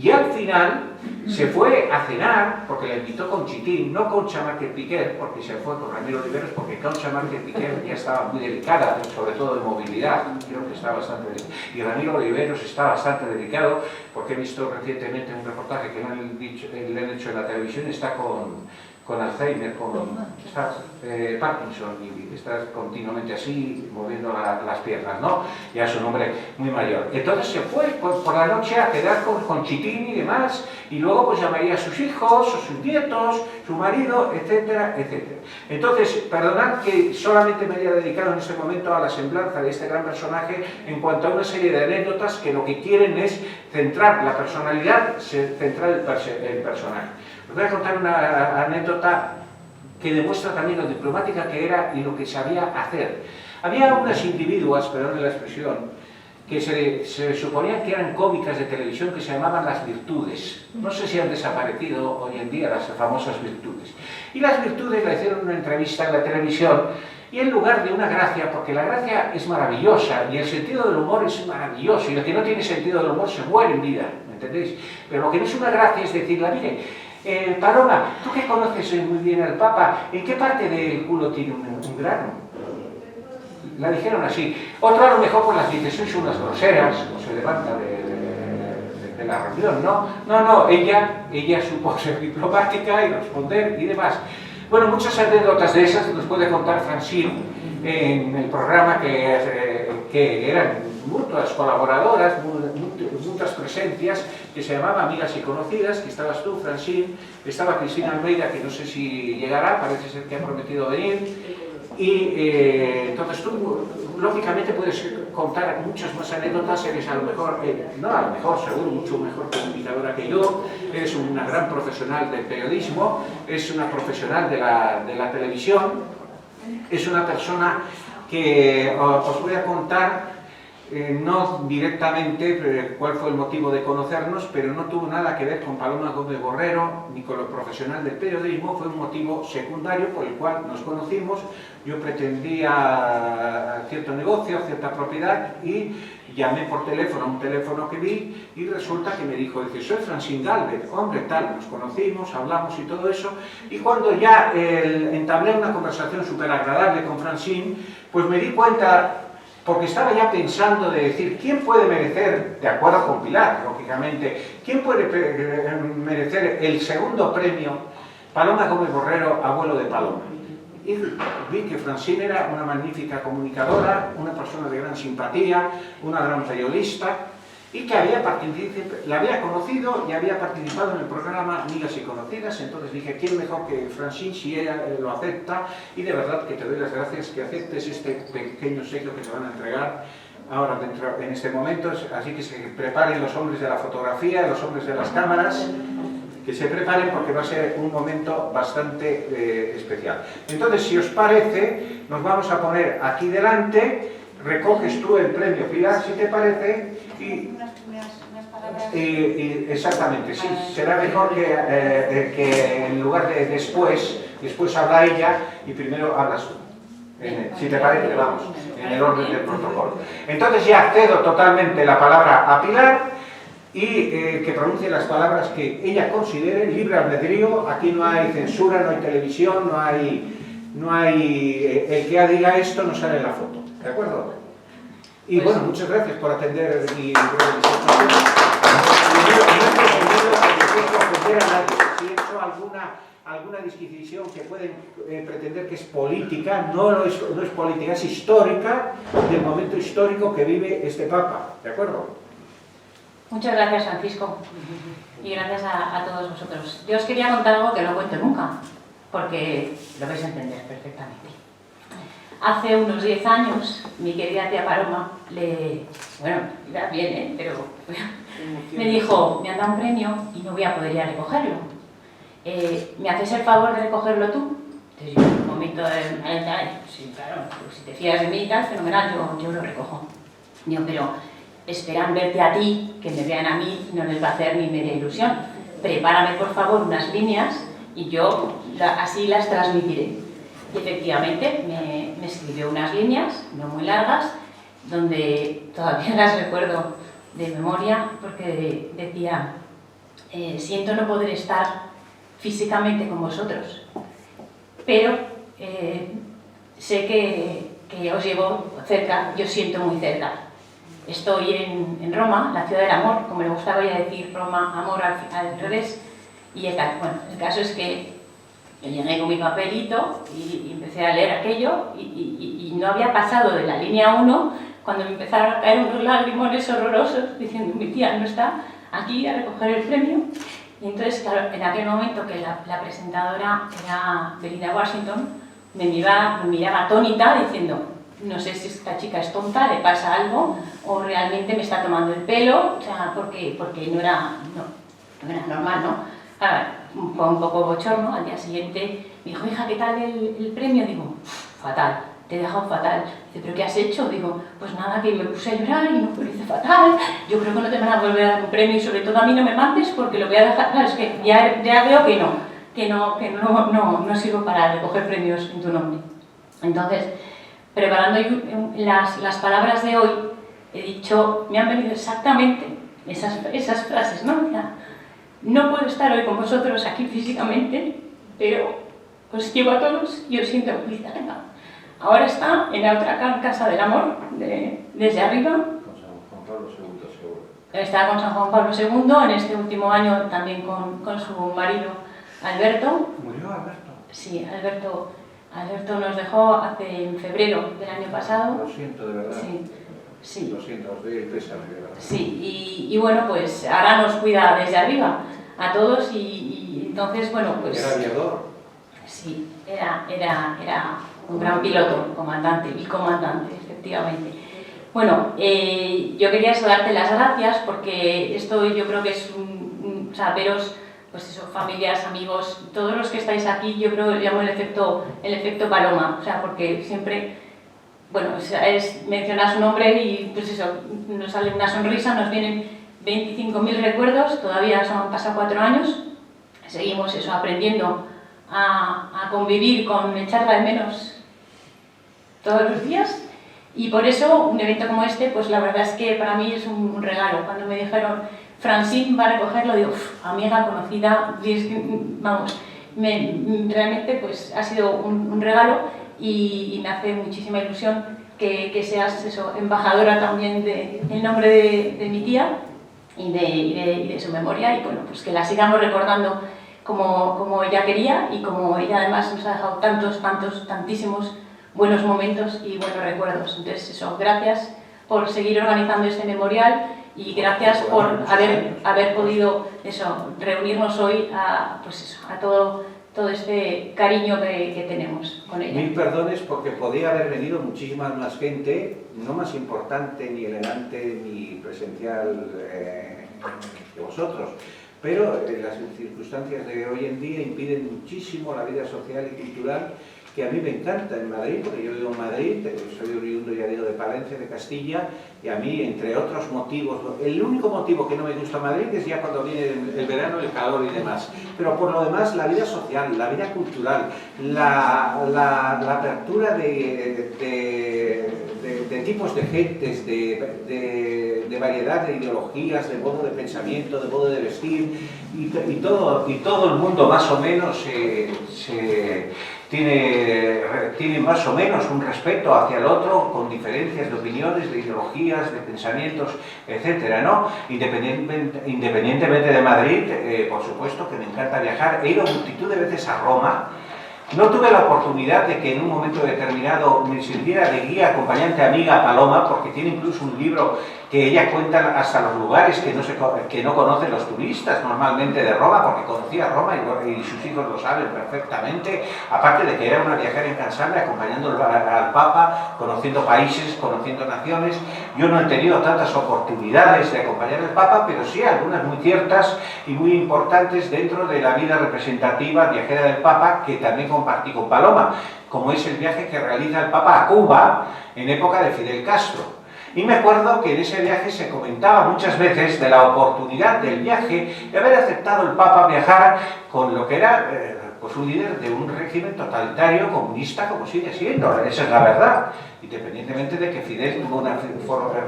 y al final se fue a cenar, porque la invitó Conchitín, no Concha Márquez Piquer, porque se fue con Ramiro Oliveros, porque Concha Márquez Piquer ya estaba muy delicada, sobre todo de movilidad, creo que está bastante delicada, y Ramiro Oliveros está bastante delicado, porque he visto recientemente un reportaje que le han hecho en la televisión, está con Alzheimer, está Parkinson, y está continuamente así, moviendo las piernas, ¿no? Ya es un hombre muy mayor. Entonces se fue por la noche a quedar con Chitín y demás, y luego pues llamaría a sus hijos, a sus nietos, su marido, etcétera, etcétera. Entonces, perdonad que solamente me haya dedicado en este momento a la semblanza de este gran personaje en cuanto a una serie de anécdotas que lo que quieren es centrar la personalidad, centrar el personaje. Os voy a contar una anécdota que demuestra también lo diplomática que era y lo que sabía hacer. Había unas individuas, perdón la expresión, que se suponían que eran cómicas de televisión, que se llamaban las virtudes. No sé si han desaparecido hoy en día las famosas virtudes. Y las virtudes le hicieron una entrevista en la televisión, y en lugar de una gracia, porque la gracia es maravillosa y el sentido del humor es maravilloso, y el que no tiene sentido del humor se muere en vida, ¿me entendéis? Pero lo que no es una gracia es decirle, mire, Paloma, tú que conoces muy bien al Papa, ¿en qué parte del culo tiene un grano? La dijeron así. Otro a lo mejor pues las dice, sois unas groseras, o se levanta de la reunión, ¿no? No, ella supo ser diplomática y responder y demás. Bueno, muchas anécdotas de esas nos puede contar Francine en el programa que eran muchas colaboradoras, muchas presencias, que se llamaba Amigas y Conocidas, que estabas tú, Francine, estaba Cristina Almeida, que no sé si llegará, parece ser que ha prometido venir, y entonces tú, lógicamente, puedes contar muchas más anécdotas, eres a lo mejor, no a lo mejor, seguro, mucho mejor comunicadora que yo, eres una gran profesional del periodismo, es una profesional de la televisión, es una persona que os voy a contar, no directamente cuál fue el motivo de conocernos, pero no tuvo nada que ver con Paloma Gómez Borrero ni con lo profesional del periodismo, fue un motivo secundario por el cual nos conocimos. Yo pretendía cierto negocio, cierta propiedad, y llamé por teléfono a un teléfono que vi, y resulta que me dijo, dice, soy Francine Galvez, hombre, tal, nos conocimos, hablamos y todo eso, y cuando ya entablé una conversación súper agradable con Francine, pues me di cuenta, porque estaba ya pensando de decir, ¿quién puede merecer, de acuerdo con Pilar, lógicamente, quién puede merecer el segundo premio Paloma Gómez Borrero, abuelo de Paloma? Y vi que Francine era una magnífica comunicadora, una persona de gran simpatía, una gran periodista, y que la había conocido y había participado en el programa Amigas y Conocidas. Entonces dije, ¿quién mejor que Francine si ella lo acepta? Y de verdad que te doy las gracias que aceptes este pequeño obsequio que te van a entregar ahora en este momento. Así que se preparen los hombres de la fotografía, los hombres de las cámaras, que se preparen porque va a ser un momento bastante especial. Entonces, si os parece, nos vamos a poner aquí delante, recoges tú el premio, Pilar, si te parece, y exactamente, sí, será mejor que en lugar de después habla ella y primero hablas tú. Si te parece, vamos, en el orden del protocolo. Entonces ya cedo totalmente la palabra a Pilar y que pronuncie las palabras que ella considere, libre albedrío. Aquí no hay censura, no hay televisión, no hay el que diga esto no sale en la foto, ¿de acuerdo? Y bueno, muchas gracias por atender mi presentación. Si he hecho alguna disquisición que pueden pretender que es política, no es política, es histórica, del momento histórico que vive este Papa, ¿de acuerdo? Muchas gracias, Francisco, y gracias a todos vosotros. Yo os quería contar algo que no cuento nunca, porque lo vais a entender perfectamente. Hace unos 10 años, mi querida tía Paloma, iba bien, pero me dijo, me han dado un premio y no voy a poder ir a recogerlo. ¿Me haces el favor de recogerlo tú? Entonces yo, en un momento sí, claro, pues si te fías de mí y tal, fenomenal, yo lo recojo. Digo, pero esperan verte a ti, que me vean a mí, no les va a hacer ni media ilusión. Prepárame, por favor, unas líneas y yo así las transmitiré. Y efectivamente me escribió unas líneas, no muy largas, donde todavía las recuerdo de memoria, porque decía, siento no poder estar físicamente con vosotros, pero sé que os llevo cerca, yo siento muy cerca. Estoy en Roma, la ciudad del amor, como le gustaba ya decir, Roma, amor al revés, y el caso es que yo llegué con mi papelito y empecé a leer aquello y no había pasado de la línea 1 cuando me empezaron a caer unos lagrimones horrorosos diciendo, mi tía no está aquí a recoger el premio. Y entonces, claro, en aquel momento que la presentadora era Belinda Washington, me miraba atónita diciendo, no sé si esta chica es tonta, le pasa algo o realmente me está tomando el pelo, o sea, porque no era normal, ¿no? Claro, fue un poco bochorno. Al día siguiente me dijo, hija, ¿qué tal el premio? Digo, fatal, te he dejado fatal. Dice, ¿pero qué has hecho? Digo, pues nada, que me puse a llorar y lo hice fatal. Yo creo que no te van a volver a dar un premio y sobre todo a mí no me mandes porque lo voy a dejar. Claro, es que ya veo que no sirvo para recoger premios en tu nombre. Entonces, preparando las palabras de hoy, he dicho, me han venido exactamente esas frases, ¿no? No puedo estar hoy con vosotros aquí físicamente, pero os llevo a todos y os siento muy cerca. Ahora está en la otra casa del amor, desde arriba. Con San Juan Pablo II, seguro. Está con San Juan Pablo II, en este último año también con su marido Alberto. ¿Murió Alberto? Sí, Alberto nos dejó en febrero del año pasado. Lo siento, de verdad. Sí. Lo siento, os doy el pésame, de verdad. Sí, y bueno, pues ahora nos cuida desde arriba a todos y entonces, bueno, pues... ¿Era aviador? Sí, era un gran piloto, comandante, efectivamente. Bueno, yo quería darte las gracias porque esto yo creo que es veros, pues eso, familias, amigos, todos los que estáis aquí, yo creo que llamo el efecto Paloma, o sea, porque siempre... Bueno, mencionar su nombre y pues eso, nos sale una sonrisa, nos vienen 25.000 recuerdos, todavía han pasado 4 años, seguimos eso, aprendiendo a convivir con echarla de menos todos los días y por eso un evento como este, pues la verdad es que para mí es un regalo. Cuando me dijeron, Francine va a recogerlo, digo, amiga, conocida, vamos, realmente pues ha sido un regalo. Y me hace muchísima ilusión que seas eso, embajadora también del nombre de mi tía y de su memoria y bueno, pues que la sigamos recordando como ella quería y como ella además nos ha dejado tantísimos buenos momentos y buenos recuerdos. Entonces eso, gracias por seguir organizando este memorial Y gracias por haber podido reunirnos hoy a todo este cariño que tenemos con ella. Mil perdones porque podía haber venido muchísima más gente, no más importante, ni elegante, ni presencial que vosotros. Pero las circunstancias de hoy en día impiden muchísimo la vida social y cultural que a mí me encanta en Madrid, porque yo vivo en Madrid, soy oriundo, ya digo, de Palencia, de Castilla, y a mí, entre otros motivos, el único motivo que no me gusta Madrid es ya cuando viene el verano, el calor y demás. Pero por lo demás, la vida social, la vida cultural, la apertura de tipos de gentes, de variedad de ideologías, de modo de pensamiento, de modo de vestir, y todo el mundo más o menos tiene más o menos un respeto hacia el otro, con diferencias de opiniones, de ideologías, de pensamientos, etcétera, ¿no? Independientemente de Madrid, por supuesto que me encanta viajar. He ido multitud de veces a Roma. No tuve la oportunidad de que en un momento determinado me sirviera de guía, acompañante, amiga Paloma, porque tiene incluso un libro que ella cuenta hasta los lugares que no conocen los turistas normalmente de Roma, porque conocía Roma y sus hijos lo saben perfectamente, aparte de que era una viajera incansable acompañando al Papa, conociendo países, conociendo naciones. Yo no he tenido tantas oportunidades de acompañar al Papa, pero sí algunas muy ciertas y muy importantes dentro de la vida representativa viajera del Papa, que también compartí con Paloma, como es el viaje que realiza el Papa a Cuba en época de Fidel Castro. Y me acuerdo que en ese viaje se comentaba muchas veces de la oportunidad del viaje, de haber aceptado el Papa viajar con lo que era pues un líder de un régimen totalitario comunista, como sigue siendo. Esa es la verdad, independientemente de que Fidel tuvo una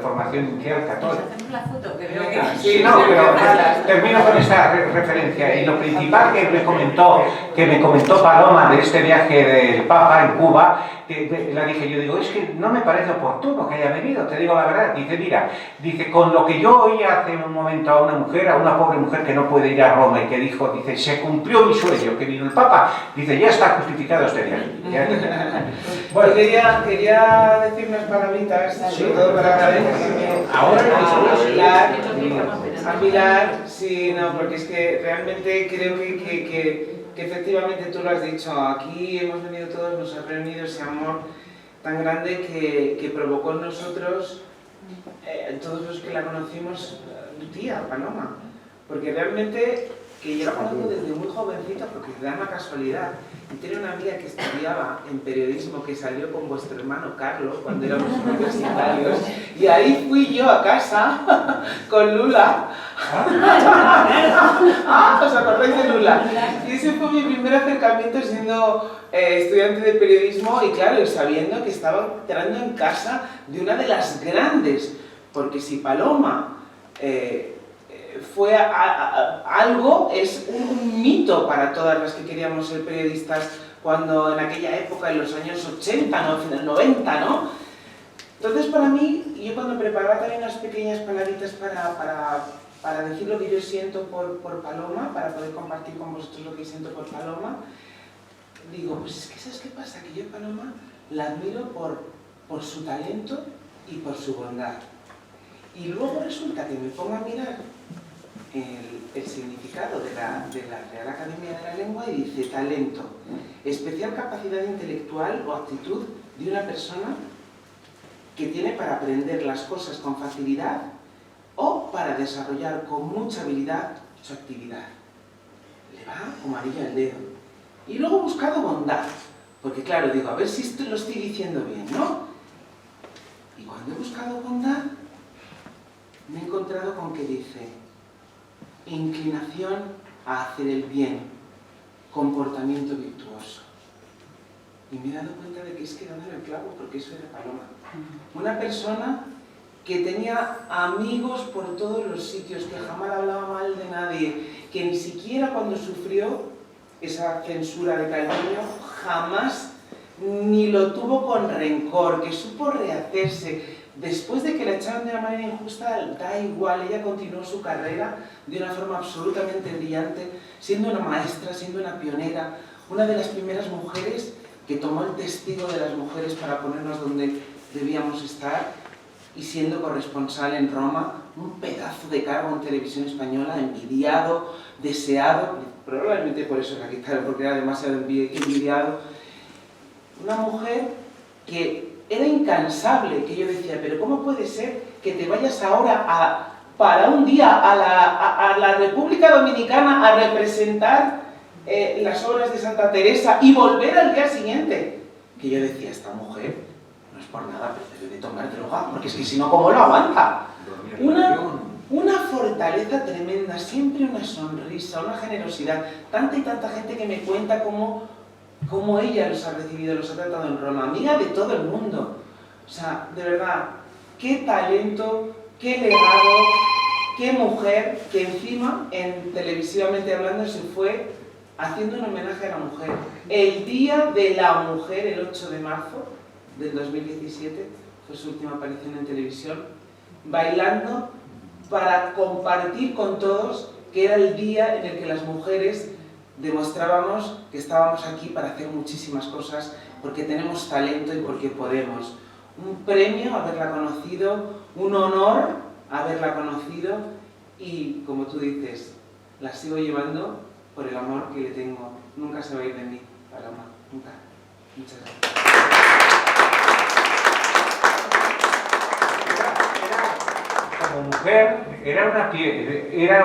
formación inicial católica. Hacemos la foto, que veo que... Sí, no, pero termino con esta referencia. Y lo principal que me comentó Paloma de este viaje del Papa en Cuba, la dije, yo digo, es que no me parece oportuno que haya venido, te digo la verdad. Dice, mira, con lo que yo oía hace un momento a una pobre mujer que no puede ir a Roma y que dijo, dice, se cumplió mi sueño, que vino el Papa, dice, ya está justificado este viaje. Bueno, quería decir unas palabritas, sobre todo para agradecerme Ahora a Pilar, sí, no, porque es que realmente creo que efectivamente tú lo has dicho, aquí hemos venido todos, nos ha reunido ese amor tan grande que provocó en nosotros, todos los que la conocimos, tía, Paloma, porque realmente que yo la conozco desde muy jovencita porque da una casualidad. Y tiene una amiga que estudiaba en periodismo que salió con vuestro hermano Carlos cuando éramos universitarios. Y ahí fui yo a casa con Lula. ¿Os acordáis de Lula? Y ese fue mi primer acercamiento siendo estudiante de periodismo y claro, sabiendo que estaba entrando en casa de una de las grandes. Porque si Paloma fue algo, es un mito para todas las que queríamos ser periodistas cuando en aquella época, en los años 80, ¿no? Final 90, ¿no? Entonces para mí, yo cuando preparaba también unas pequeñas palabritas para decir lo que yo siento por Paloma, para poder compartir con vosotros lo que siento por Paloma, digo, pues es que ¿sabes qué pasa? Que yo Paloma la admiro por su talento y por su bondad. Y luego resulta que me pongo a mirar el significado de la Real Academia de la Lengua y dice talento, especial capacidad intelectual o actitud de una persona que tiene para aprender las cosas con facilidad o para desarrollar con mucha habilidad su actividad. Le va como anillo al dedo. Y luego he buscado bondad, porque claro, digo, a ver si esto lo estoy diciendo bien, ¿no? Y cuando he buscado bondad, me he encontrado con que dice inclinación a hacer el bien, comportamiento virtuoso. Y me he dado cuenta de que es que dando el clavo, porque eso era Paloma. Una persona que tenía amigos por todos los sitios, que jamás hablaba mal de nadie, que ni siquiera cuando sufrió esa censura de Calviño, jamás ni lo tuvo con rencor, que supo rehacerse. Después de que la echaron de una manera injusta, da igual, ella continuó su carrera de una forma absolutamente brillante, siendo una maestra, siendo una pionera, una de las primeras mujeres que tomó el testigo de las mujeres para ponernos donde debíamos estar y siendo corresponsal en Roma un pedazo de cargo en Televisión Española, envidiado, deseado, probablemente por eso es aquí está, porque era demasiado envidiado. Una mujer que era incansable, que yo decía, pero ¿cómo puede ser que te vayas ahora para un día a la República Dominicana a representar las obras de Santa Teresa y volver al día siguiente? Que yo decía, esta mujer no es por nada, pero debe de tomar droga, porque es que si no, ¿cómo lo aguanta? Una fortaleza tremenda, siempre una sonrisa, una generosidad. Tanta y tanta gente que me cuenta cómo ella los ha recibido, los ha tratado en Roma. Amiga de todo el mundo. O sea, de verdad, qué talento, qué legado, qué mujer, que encima, televisivamente hablando, se fue haciendo un homenaje a la mujer. El Día de la Mujer, el 8 de marzo del 2017, fue su última aparición en televisión, bailando para compartir con todos que era el día en el que las mujeres demostrábamos que estábamos aquí para hacer muchísimas cosas, porque tenemos talento y porque podemos. Un premio haberla conocido, un honor haberla conocido y, como tú dices, la sigo llevando por el amor que le tengo. Nunca se va a ir de mí, Paloma, nunca. Muchas gracias. Como mujer era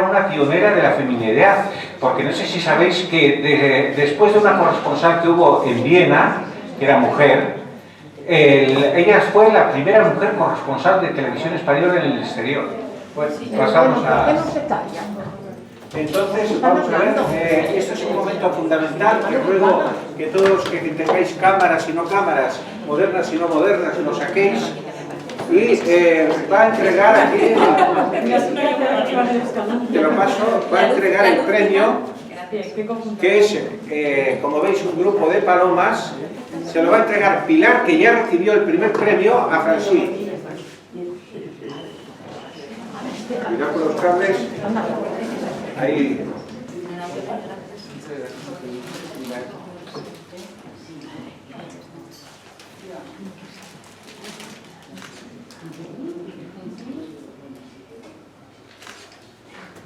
una pionera de la feminidad, porque no sé si sabéis que después de una corresponsal que hubo en Viena, que era mujer, ella fue la primera mujer corresponsal de Televisión Española en el exterior. Pues pasamos a... Entonces, vamos a ver, esto es un momento fundamental, que ruego que todos que tengáis cámaras y no cámaras, modernas y no modernas, lo saquéis. Y va a entregar aquí, te lo paso, va a entregar el premio, que es, como veis, un grupo de palomas. Se lo va a entregar Pilar, que ya recibió el primer premio, a Francis. Cuidado con los cables. Ahí.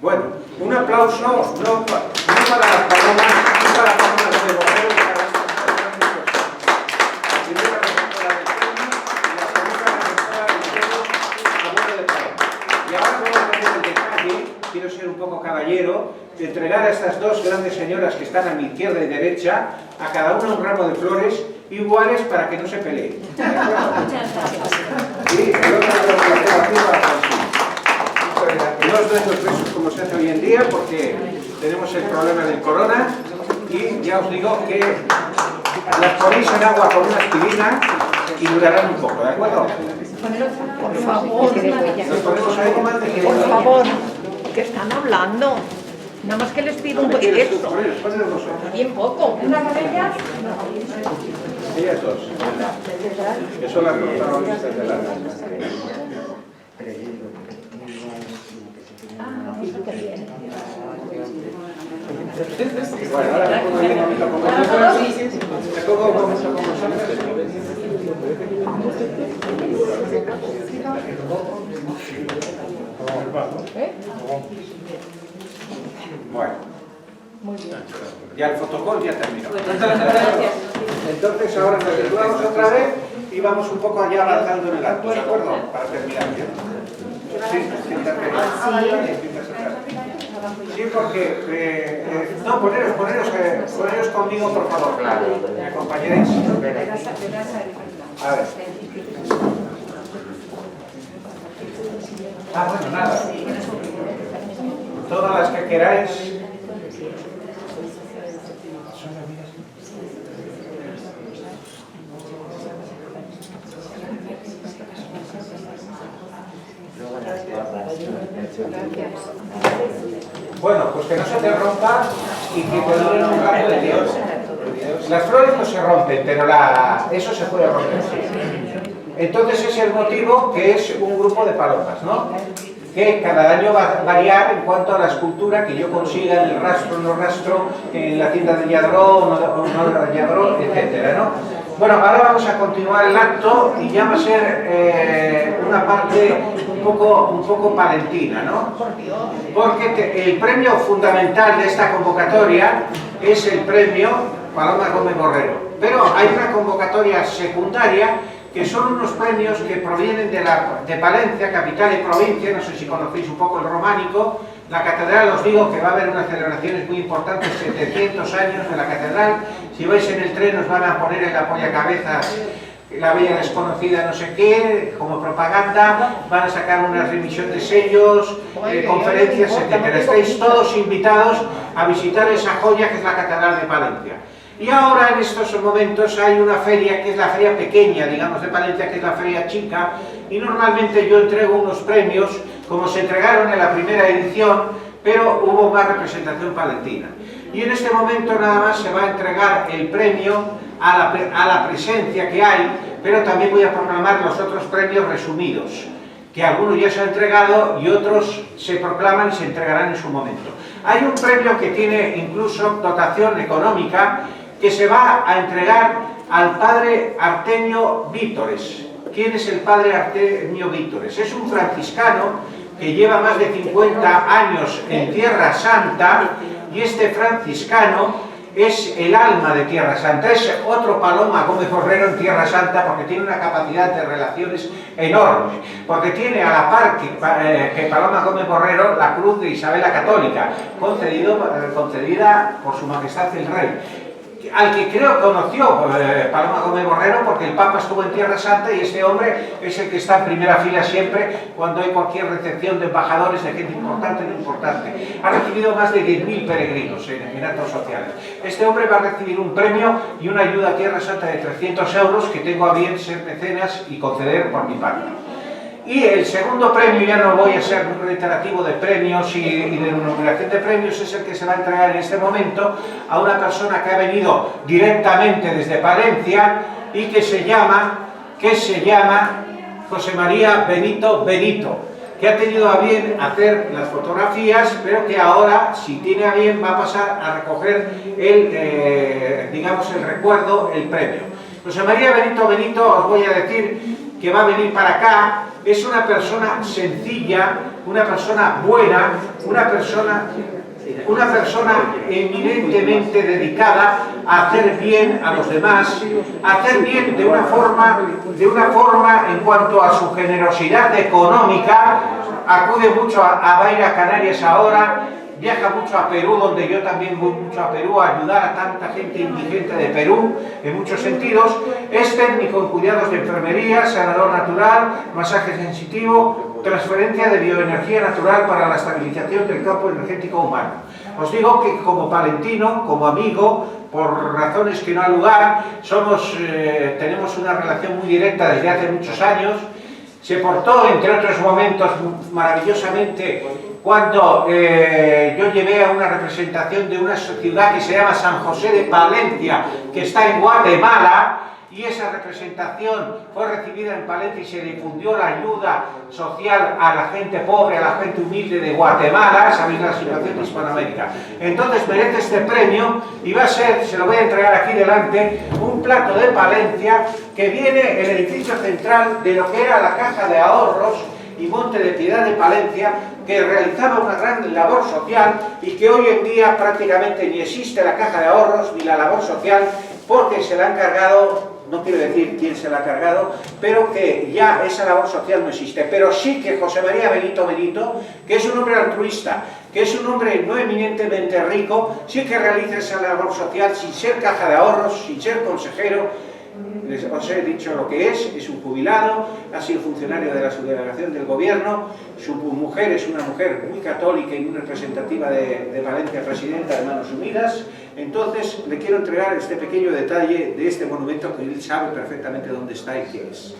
Bueno, un aplauso, no para las palomas, no para las palomas de boxeo, para las palomas. La primera representada del premio y la segunda representada del premio a modo de paloma. Y ahora vamos a tener el detalle, quiero ser un poco caballero, de entregar a estas dos grandes señoras que están a mi izquierda y derecha, a cada una un ramo de flores iguales para que no se peleen. ¿De acuerdo? Y el otro lo para Francis. No os doy los besos como se hace hoy en día porque tenemos el problema del corona y ya os digo que las ponéis en agua con una aspirina y durarán un poco, ¿de acuerdo? Por favor, Nos ponemos algo más de que... por favor, que están hablando. Nada más que les pido un poquito. Poneros vosotros. Bien poco. Ellas dos. Que son las protagonistas de la... Bueno, ahora me pongo bien un momento con vosotros. Me pongo un momento con vosotros. Bueno. Ya el fotocall ya terminó. Entonces ahora nos situamos otra vez y vamos un poco allá avanzando en el acto, ¿de acuerdo? Para terminar bien. Sí, sí, porque... no, poneros conmigo, por favor. ¿Me acompañaréis? A ver. Bueno, nada. Todas las que queráis. Bueno, pues que no se te rompa y que te dure un rato de tiempo. Las flores no se rompen, pero eso se puede romper. Entonces es el motivo que es un grupo de palomas, ¿no? Que cada año va a variar en cuanto a la escultura que yo consiga en el rastro, no rastro, en la tienda de Lladró, no de Lladró, etcétera, ¿no? Bueno, ahora vamos a continuar el acto y ya va a ser una parte un poco palentina, ¿no? Porque el premio fundamental de esta convocatoria es el premio Paloma Gómez Borrero. Pero hay una convocatoria secundaria que son unos premios que provienen de Palencia, capital y provincia. No sé si conocéis un poco el románico. La catedral, os digo que va a haber unas celebraciones muy importantes, 700 años de la catedral. Si vais en el tren os van a poner en la apoyacabezas La Bella Desconocida no sé qué, como propaganda, van a sacar una remisión de sellos, conferencias, etc. Estáis todos invitados a visitar esa joya que es la Catedral de Palencia. Y ahora en estos momentos hay una feria que es la feria pequeña, digamos, de Palencia, que es la feria chica, y normalmente yo entrego unos premios, como se entregaron en la primera edición, pero hubo más representación palentina. Y en este momento nada más se va a entregar el premio a la presencia que hay, pero también voy a proclamar los otros premios resumidos, que algunos ya se han entregado y otros se proclaman y se entregarán en su momento. Hay un premio que tiene incluso dotación económica, que se va a entregar al padre Artemio Vítores. ¿Quién es el padre Artemio Vítores? Es un franciscano que lleva más de 50 años en Tierra Santa, y este franciscano es el alma de Tierra Santa, es otro Paloma Gómez Borrero en Tierra Santa, porque tiene una capacidad de relaciones enorme, porque tiene a la par que Paloma Gómez Borrero la Cruz de Isabel la Católica, concedida por su majestad el rey, al que creo conoció Paloma Gómez Borrero, porque el Papa estuvo en Tierra Santa y este hombre es el que está en primera fila siempre cuando hay cualquier recepción de embajadores, de gente importante o no importante. Ha recibido más de 10.000 peregrinos en actos sociales. Este hombre va a recibir un premio y una ayuda a Tierra Santa de 300 euros que tengo a bien ser mecenas y conceder por mi parte. Y el segundo premio, ya no voy a ser muy reiterativo de premios y de numeración de premios, es el que se va a entregar en este momento a una persona que ha venido directamente desde Palencia y que se llama José María Benito, que ha tenido a bien hacer las fotografías, pero que ahora, si tiene a bien, va a pasar a recoger digamos, el recuerdo, el premio. José María Benito, os voy a decir que va a venir para acá. Es una persona sencilla, una persona buena, una persona eminentemente dedicada a hacer bien a los demás, a hacer bien de una forma en cuanto a su generosidad económica. Acude mucho a Baira, Canarias ahora, viaja mucho a Perú, donde yo también voy mucho a Perú a ayudar a tanta gente indigente de Perú, en muchos sentidos. Es técnico en cuidados de enfermería, sanador natural, masaje sensitivo, transferencia de bioenergía natural para la estabilización del campo energético humano. Os digo que como palentino, como amigo, por razones que no ha lugar, tenemos una relación muy directa desde hace muchos años. Se portó, entre otros momentos, maravillosamente cuando yo llevé a una representación de una ciudad que se llama San José de Palencia, que está en Guatemala, y esa representación fue recibida en Palencia y se difundió la ayuda social a la gente pobre, a la gente humilde de Guatemala. Sabéis la situación de Hispanoamérica. Entonces merece este premio y va a ser, se lo voy a entregar aquí delante, un plato de Palencia que viene el edificio central de lo que era la Caja de Ahorros y Monte de Piedad de Palencia, que realizaba una gran labor social y que hoy en día prácticamente ni existe la Caja de Ahorros ni la labor social, porque se la han cargado. No quiero decir quién se la ha cargado, pero que ya esa labor social no existe. Pero sí que José María Benito, que es un hombre altruista, que es un hombre no eminentemente rico, sí que realiza esa labor social sin ser caja de ahorros, sin ser consejero. Os he dicho lo que es un jubilado, ha sido funcionario de la subdelegación del gobierno, su mujer es una mujer muy católica y muy representativa de Valencia, presidenta de Manos Unidas. Entonces le quiero entregar este pequeño detalle de este monumento que él sabe perfectamente dónde está y qué es.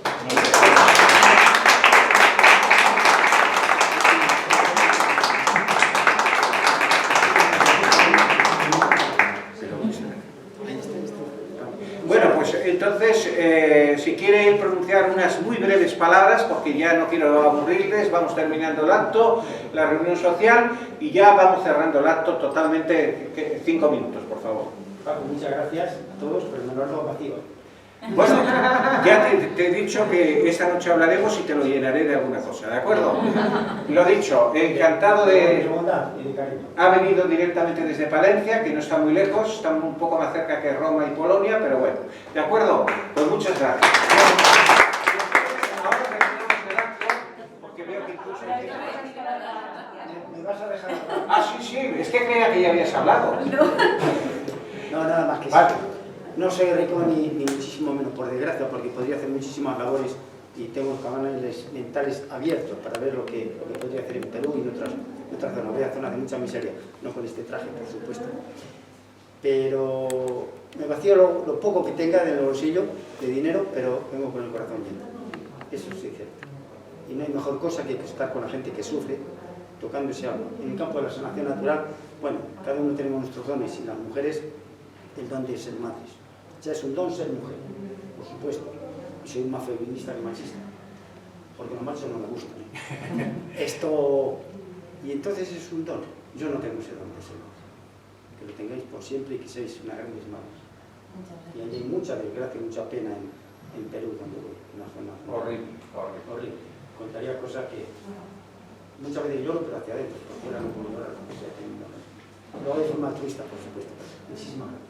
Bueno, pues entonces, si quiere él pronunciar unas muy breves palabras, porque ya no quiero aburrirles, vamos terminando el acto, la reunión social, y ya vamos cerrando el acto totalmente. 5 minutos, por favor. Paco, muchas gracias a todos por el menor vacío. Bueno, ya te he dicho que esta noche hablaremos y te lo llenaré de alguna cosa, ¿de acuerdo? Lo dicho, encantado de... Ha venido directamente desde Palencia, que no está muy lejos, está un poco más cerca que Roma y Polonia, pero bueno, ¿de acuerdo? Pues muchas gracias. Ahora terminamos el acto, porque veo que incluso... ¿Me vas a dejar? Ah, sí, es que creía que ya habías hablado. No, nada más que Vale. sí. No soy rico ni muchísimo menos, por desgracia, porque podría hacer muchísimas labores y tengo canales mentales abiertos para ver lo que podría hacer en Perú y en otras zonas. Voy a zonas de mucha miseria, no con este traje, por supuesto. Pero me vacío lo poco que tenga en el bolsillo de dinero, pero vengo con el corazón lleno. Eso sí es cierto. Y no hay mejor cosa que estar con la gente que sufre, tocando ese alma. En el campo de la sanación natural, bueno, cada uno tenemos nuestros dones y las mujeres, el don de ser madres. Ya es un don ser mujer, por supuesto. Y soy más feminista que machista, porque los machos no me gustan. Y entonces es un don. Yo no tengo ese don de ser madre. Que lo tengáis por siempre y que seáis unas grandes madres. Y hay mucha desgracia y mucha pena en Perú cuando voy, en las zonas. Horrible. Contaría cosas que muchas veces lloro, pero hacia adentro, por fuera no puedo llorar, porque sea que no. Lo hago de forma altruista, por supuesto. Muchísimas gracias.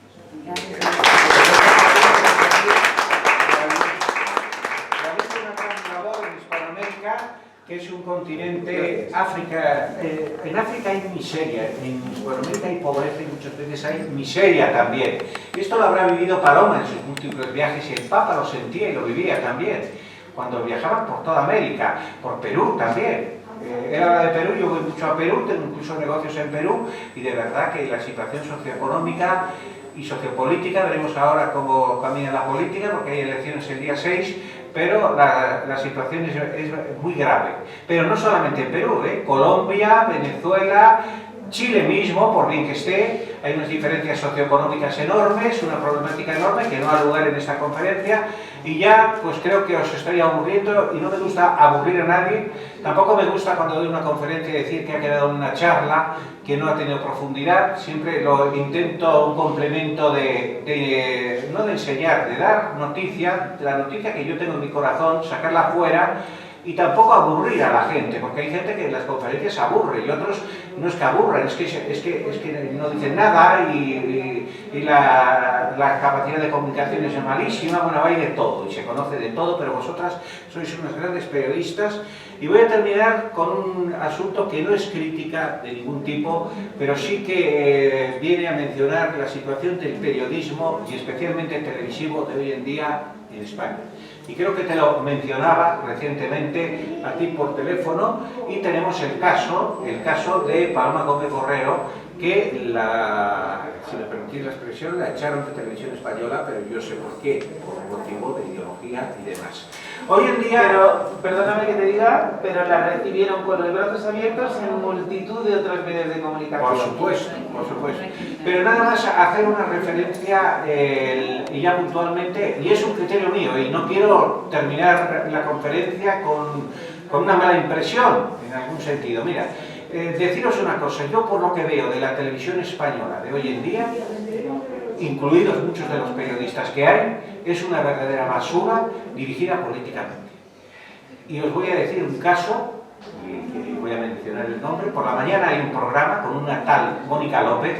Realiza una gran labor en Hispanoamérica, que es un continente, África. En África hay miseria, en Hispanoamérica hay pobreza y muchas veces hay miseria también. Esto lo habrá vivido Paloma en sus múltiples viajes y el Papa lo sentía y lo vivía también, cuando viajaban por toda América, por Perú también. Él habla de Perú, yo voy mucho a Perú, tengo incluso negocios en Perú y de verdad que la situación socioeconómica y sociopolítica, veremos ahora cómo camina la política porque hay elecciones el día 6, pero la situación es muy grave. Pero no solamente en Perú, Colombia, Venezuela, Chile mismo, por bien que esté, hay unas diferencias socioeconómicas enormes, una problemática enorme que no ha lugar en esta conferencia y ya pues creo que os estoy aburriendo y no me gusta aburrir a nadie. Tampoco me gusta cuando doy una conferencia decir que ha quedado en una charla que no ha tenido profundidad. Siempre lo intento un complemento no de enseñar, de dar noticia, de la noticia que yo tengo en mi corazón, sacarla afuera y tampoco aburrir a la gente, porque hay gente que en las conferencias aburre y otros no es que aburran, es que no dicen nada y la capacidad de comunicación es malísima. Bueno, hay de todo y se conoce de todo, pero vosotras sois unas grandes periodistas. Y voy a terminar con un asunto que no es crítica de ningún tipo, pero sí que viene a mencionar la situación del periodismo y especialmente televisivo de hoy en día en España. Y creo que te lo mencionaba recientemente a ti por teléfono y tenemos el caso de Paloma Gómez Borrero, que si me permitís la expresión, la echaron de Televisión Española, pero yo sé por qué, por motivo de ideología y demás. Hoy en día... Pero, perdóname que te diga, pero la recibieron con los brazos abiertos en multitud de otros medios de comunicación. Por supuesto. Pero nada más hacer una referencia, y ya puntualmente, y es un criterio mío, y no quiero terminar la conferencia con una mala impresión, en algún sentido. Mira, deciros una cosa, yo por lo que veo de la televisión española de hoy en día, incluidos muchos de los periodistas que hay, es una verdadera basura dirigida políticamente. Y os voy a decir un caso, y voy a mencionar el nombre. Por la mañana hay un programa con una tal Mónica López,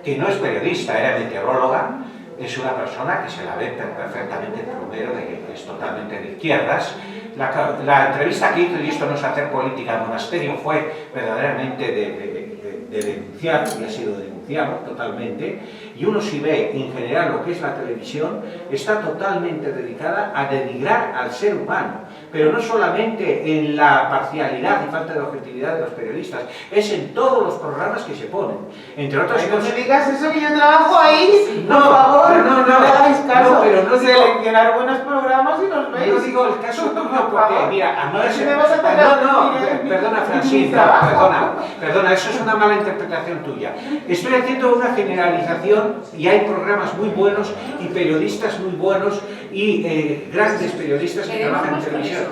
que no es periodista, era meteoróloga, es una persona que se la ve perfectamente plumero, de que es totalmente de izquierdas. La entrevista que hizo, y esto no es hacer política al monasterio, fue verdaderamente de denunciar, y ha sido denunciado totalmente, y uno si ve en general lo que es la televisión, está totalmente dedicada a denigrar al ser humano, pero no solamente en la parcialidad y falta de objetividad de los periodistas, es en todos los programas que se ponen, entre otras No cosas. me digas eso, que yo trabajo ahí, No, por favor, no le hagáis caso, no, pero no digo- seleccionar buenos programas y los veis. No digo el caso tuyo porque, mira, no es... Si me vas a tener perdona, Francisca, perdona, eso es una mala interpretación tuya. Estoy haciendo una generalización y hay programas muy buenos y periodistas muy buenos y grandes periodistas que trabajan en televisión.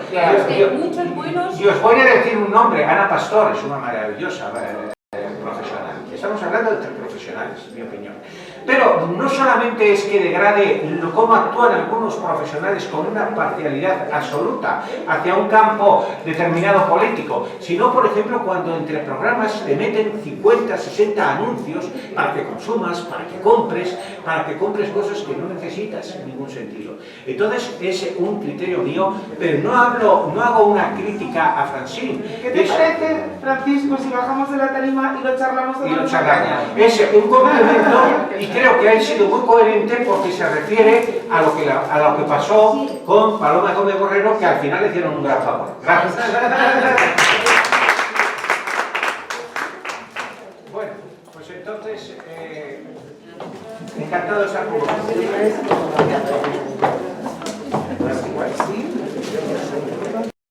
Muchos buenos. Y os voy a decir un nombre, Ana Pastor, es una maravillosa profesional. Estamos hablando entre profesionales, en mi opinión. Pero no solamente es que degrade cómo actúan algunos profesionales con una parcialidad absoluta hacia un campo determinado político, sino, por ejemplo, cuando entre programas te meten 50, 60 anuncios para que consumas, para que compres cosas que no necesitas en ningún sentido. Entonces, es un criterio mío, pero no hago una crítica a Francine. ¿Qué te parece, Francisco, si bajamos de la tarima y lo charlamos todo? Y lo charlamos. Es un complemento y creo que ha sido muy coherente porque se refiere a lo que pasó con Paloma Gómez Borrero, que al final le hicieron un gran favor. Gracias. Bueno, pues entonces, encantado de estar con vosotros.